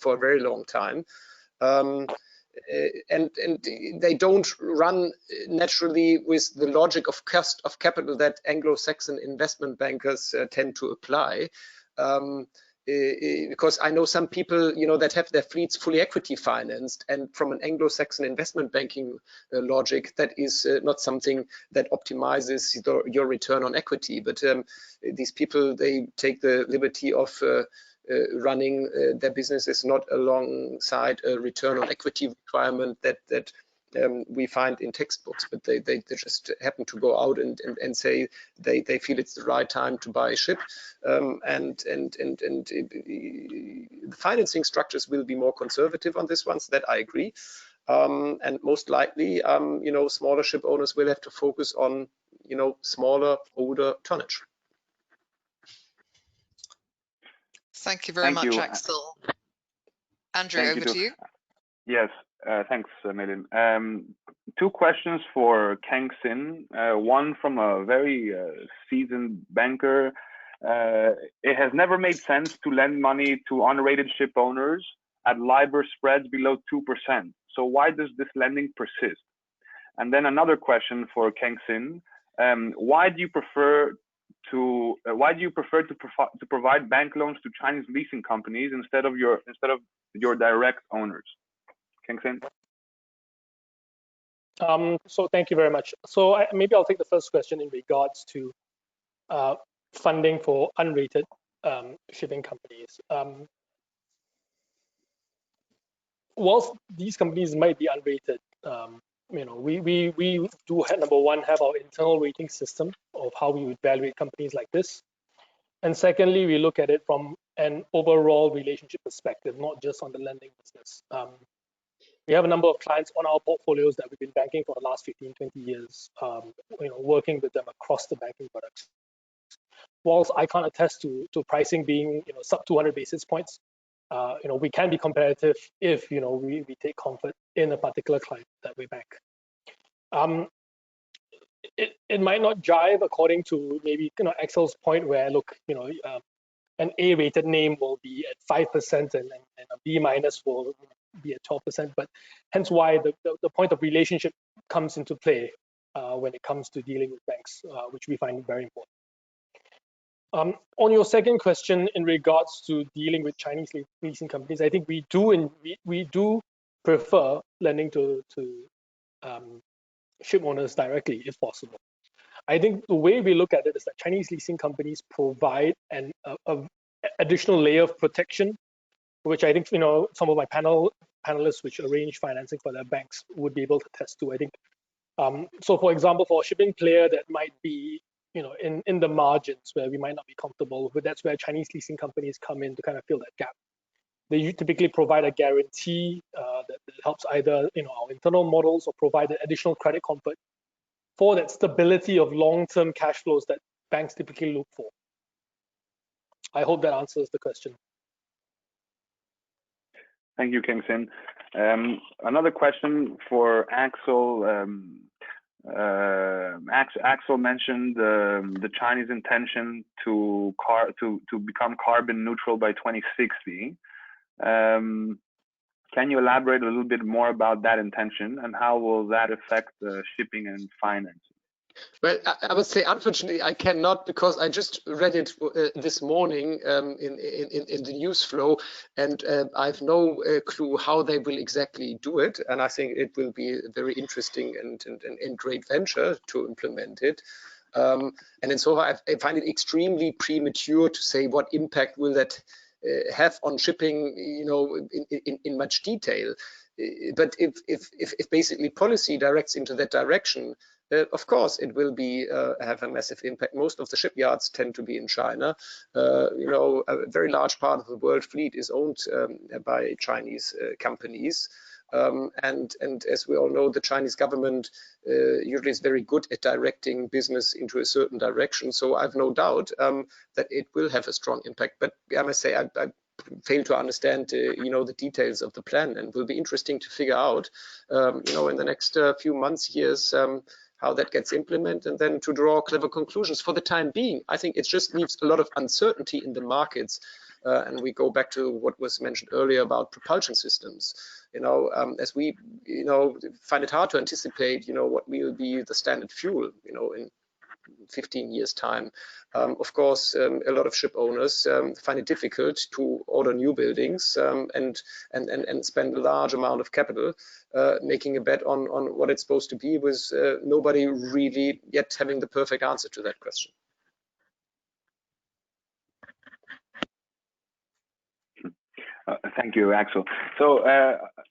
a very long time. And they don't run naturally with the logic of cost of capital that Anglo-Saxon investment bankers tend to apply. Because I know some people, that have their fleets fully equity financed, and from an Anglo-Saxon investment banking logic, that is not something that optimizes your return on equity. But these people, they take the liberty of running their businesses not alongside a return on equity requirement that we find in textbooks, but they just happen to go out and say they feel it's the right time to buy a ship, and the financing structures will be more conservative on this one, so that I agree. and most likely, smaller ship owners will have to focus on, smaller, older tonnage. Thank you very much, Axel. Andrew, over to you. Yes, thanks, Melin. Two questions for Kheng. One from a very seasoned banker. It has never made sense to lend money to unrated ship owners at LIBOR spreads below 2%. So why does this lending persist? And then another question for Kheng. Why do you prefer to provide bank loans to Chinese leasing companies instead of your direct owners? Kheng. So thank you very much. So maybe I'll take the first question in regards to funding for unrated shipping companies. Whilst these companies might be unrated, we do number one have our internal rating system of how we would evaluate companies like this, and secondly, we look at it from an overall relationship perspective, not just on the lending business. We have a number of clients on our portfolios that we've been banking for the last 15, 20 years, working with them across the banking products. Whilst I can't attest to pricing being sub 200 basis points, we can be competitive if we take comfort in a particular client that we bank. It might not jive according to maybe Axel's point where look, an A-rated name will be at 5% and a B- will be at 12%, but hence why the point of relationship comes into play when it comes to dealing with banks, which we find very important. On your second question in regards to dealing with Chinese leasing companies, I think we do prefer lending to ship owners directly if possible. I think the way we look at it is that Chinese leasing companies provide an additional layer of protection, which I think some of my panelists which arrange financing for their banks would be able to attest to. I think so. For example, for a shipping player that might be in the margins where we might not be comfortable, but that's where Chinese leasing companies come in to kind of fill that gap. They typically provide a guarantee that helps either our internal models or provide an additional credit comfort for that stability of long-term cash flows that banks typically look for. I hope that answers the question. Thank you, Kheng. Another question for Axel. Axel mentioned the Chinese intention to become carbon neutral by 2060. Can you elaborate a little bit more about that intention and how will that affect shipping and finance? Well, I would say, unfortunately, I cannot, because I just read it this morning in the news flow, and I have no clue how they will exactly do it. And I think it will be a very interesting and great venture to implement it. And in so far, I find it extremely premature to say what impact will that have on shipping, in much detail. But if basically policy directs into that direction, of course, it will be have a massive impact. Most of the shipyards tend to be in China. A very large part of the world fleet is owned by Chinese companies. And as we all know, the Chinese government usually is very good at directing business into a certain direction. So I have no doubt that it will have a strong impact. But I must say, I fail to understand, the details of the plan, and will be interesting to figure out, in the next few months, years, how that gets implemented, and then to draw clever conclusions. For the time being, I think it just leaves a lot of uncertainty in the markets. And we go back to what was mentioned earlier about propulsion systems. As we, find it hard to anticipate, what will be the standard fuel, in 15 years' time. Of course, a lot of ship owners find it difficult to order new buildings and spend a large amount of capital making a bet on what it's supposed to be, with nobody really yet having the perfect answer to that question. Thank you, Axel. So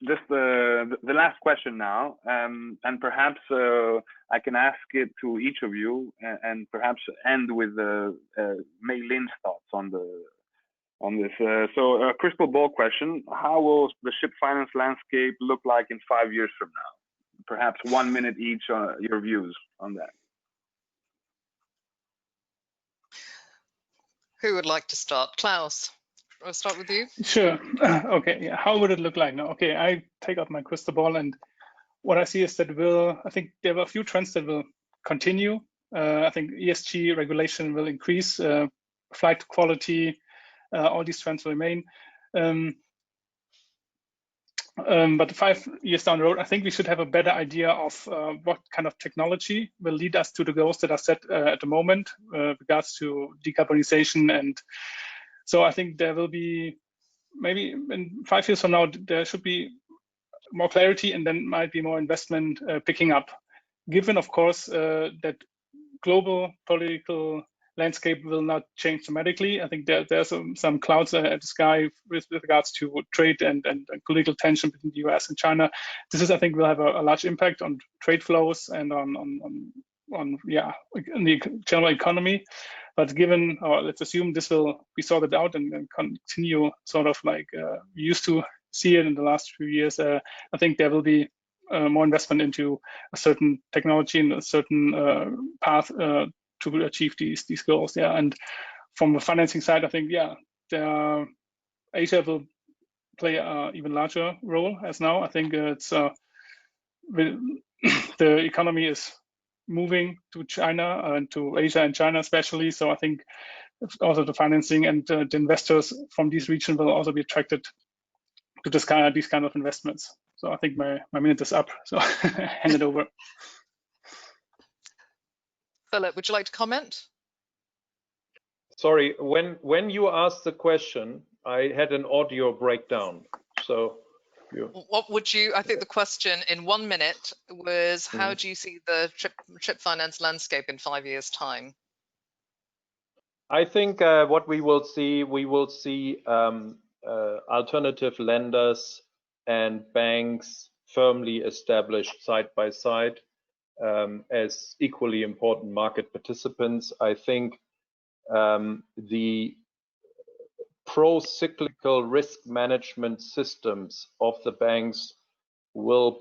just the last question now, and perhaps I can ask it to each of you, and perhaps end with Mei Lin's thoughts on on this. So a crystal ball question: how will the ship finance landscape look like in 5 years from now? Perhaps 1 minute each on your views on that. Who would like to start? Klaus, I'll start with you. Sure. Okay. Yeah. How would it look like now? Okay. I take out my crystal ball, and what I see is that I think there are a few trends that will continue. I think ESG regulation will increase, flight quality, all these trends will remain. But 5 years down the road, I think we should have a better idea of what kind of technology will lead us to the goals that are set at the moment, regards to decarbonization. And so I think there will be, maybe in 5 years from now, there should be more clarity, and then might be more investment picking up. Given, of course, that global political landscape will not change dramatically. I think there's some clouds at the sky with regards to trade and political tension between the US and China. This is, I think, will have a large impact on trade flows and on the general economy. But given, or let's assume this will be sorted out and continue sort of like we used to see it in the last few years, I think there will be more investment into a certain technology and a certain path to achieve these goals. Yeah, and from the financing side, I think Asia will play an even larger role as now. I think it's the economy is moving to China and to Asia and China especially. So I think also the financing and the investors from these regions will also be attracted to these kind of investments. So I think my minute is up. So hand it over. Philip, would you like to comment? Sorry, when you asked the question, I had an audio breakdown. So what would you, I think the question in 1 minute was, how do you see the ship finance landscape in 5 years' time? I think what we will see alternative lenders and banks firmly established side by side as equally important market participants. I think the pro-cyclical risk management systems of the banks will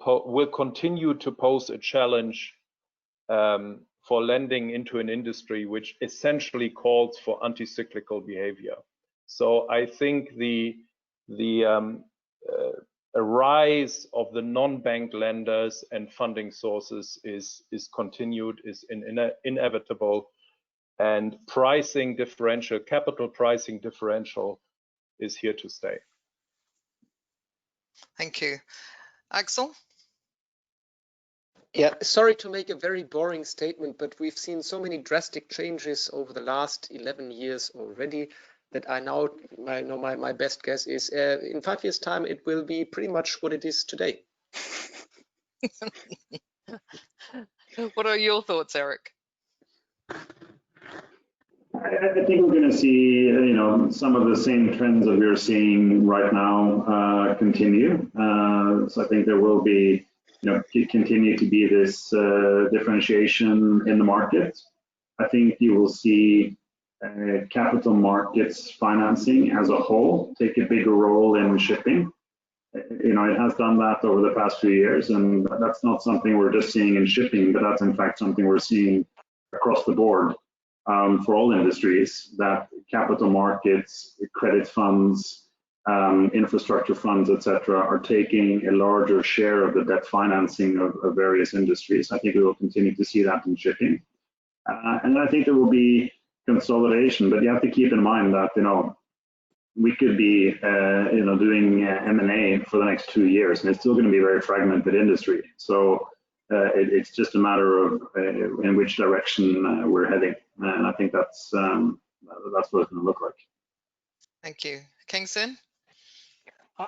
continue to pose a challenge for lending into an industry which essentially calls for anti-cyclical behavior. So I think the a rise of the non-bank lenders and funding sources is continued, is inevitable, and pricing differential, capital pricing differential, is here to stay. Thank you. Axel? Yeah, sorry to make a very boring statement, but we've seen so many drastic changes over the last 11 years already that I know my best guess is in 5 years' time, it will be pretty much what it is today. What are your thoughts, Erik? I think we're going to see, some of the same trends that we're seeing right now continue. So I think there will be, continue to be this differentiation in the market. I think you will see capital markets financing as a whole take a bigger role in shipping. It has done that over the past few years, and that's not something we're just seeing in shipping, but that's in fact something we're seeing across the board for all industries, that capital markets, credit funds, infrastructure funds, etc., are taking a larger share of the debt financing of various industries. I think we will continue to see that in shipping. And I think there will be consolidation, but you have to keep in mind that, we could be, doing M&A for the next 2 years, and it's still going to be a very fragmented industry. So it's just a matter of in which direction we're heading, and I think that's what it's going to look like. Thank you. Kheng.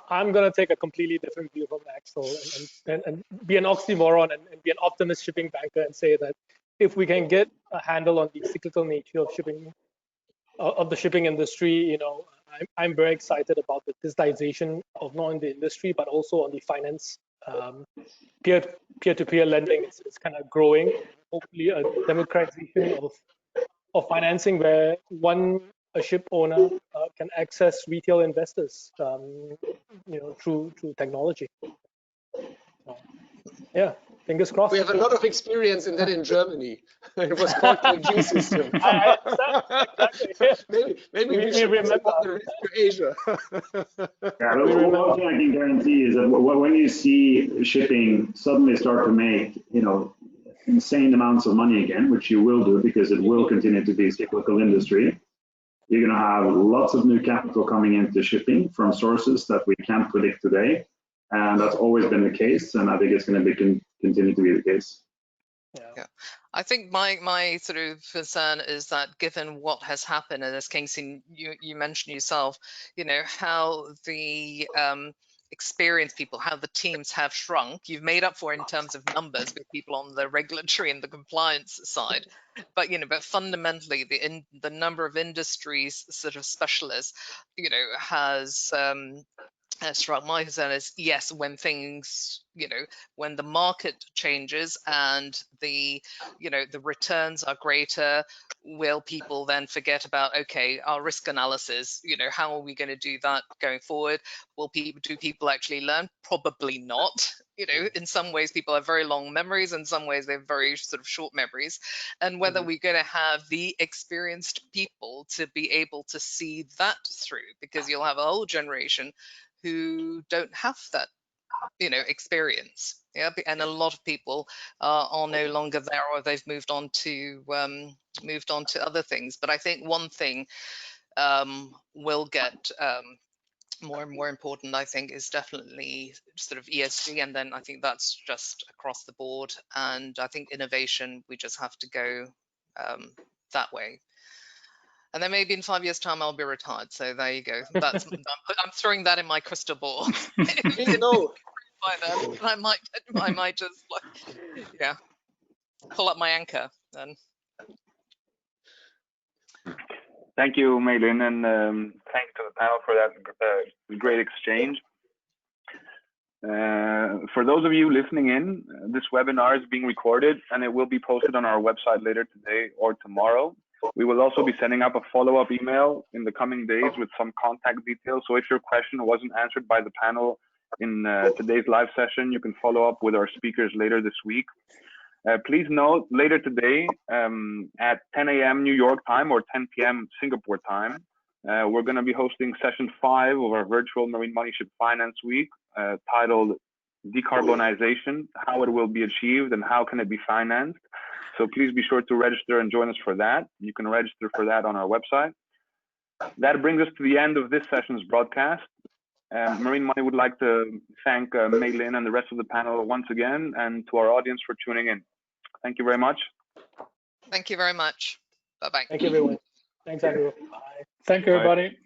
I'm going to take a completely different view from Axel and be an oxymoron and be an optimist shipping banker and say that if we can get a handle on the cyclical nature of shipping, of the shipping industry, I'm very excited about the digitization of not only the industry but also on the finance. Peer-to-peer lending is kind of growing. Hopefully, a democratization of financing where one a ship owner can access retail investors, through technology. So, yeah, fingers crossed. We have a lot of experience in that in Germany. It was called the Q system. I exactly. maybe we should remember to Asia. Yeah, one thing I can guarantee is that when you see shipping suddenly start to make, insane amounts of money again, which you will do because it will continue to be a cyclical industry, you're going to have lots of new capital coming into shipping from sources that we can't predict today. And that's always been the case. And I think it's going to continue to be the case. Yeah, I think my sort of concern is that given what has happened, and as Kheng, you mentioned yourself, how the experienced people, how the teams have shrunk. You've made up for in terms of numbers with people on the regulatory and the compliance side, but but fundamentally the number of industries sort of specialists, has shrunk. My concern is, yes, when things, when the market changes and the returns are greater, will people then forget about, okay, our risk analysis, how are we going to do that going forward? Do people actually learn? Probably not. In some ways people have very long memories, in some ways they have very sort of short memories, and whether we're going to have the experienced people to be able to see that through, because you'll have a whole generation who don't have that experience, and a lot of people are no longer there, or they've moved on to other things. But I think one thing will get more and more important, I think, is definitely sort of ESG, and then I think that's just across the board. And I think innovation, we just have to go that way. And then maybe in 5 years' time, I'll be retired. So there you go. That's I'm throwing that in my crystal ball. By then, I might just pull up my anchor then. Thank you, Malin, and thanks to the panel for that great exchange. For those of you listening in, this webinar is being recorded and it will be posted on our website later today or tomorrow. We will also be sending up a follow-up email in the coming days with some contact details. So if your question wasn't answered by the panel in today's live session, you can follow up with our speakers later this week. Please note, later today at 10 a.m. New York time or 10 p.m. Singapore time, we're going to be hosting session 5 of our virtual Marine Money Ship Finance Week, titled Decarbonization, How It Will Be Achieved and How Can It Be Financed. So please be sure to register and join us for that. You can register for that on our website. That brings us to the end of this session's broadcast. Marine Money would like to thank Malin and the rest of the panel once again, and to our audience for tuning in. Thank you very much. Thank you very much. Bye-bye. Thank you, everyone. Thanks, everyone. Bye. Thank you, everybody.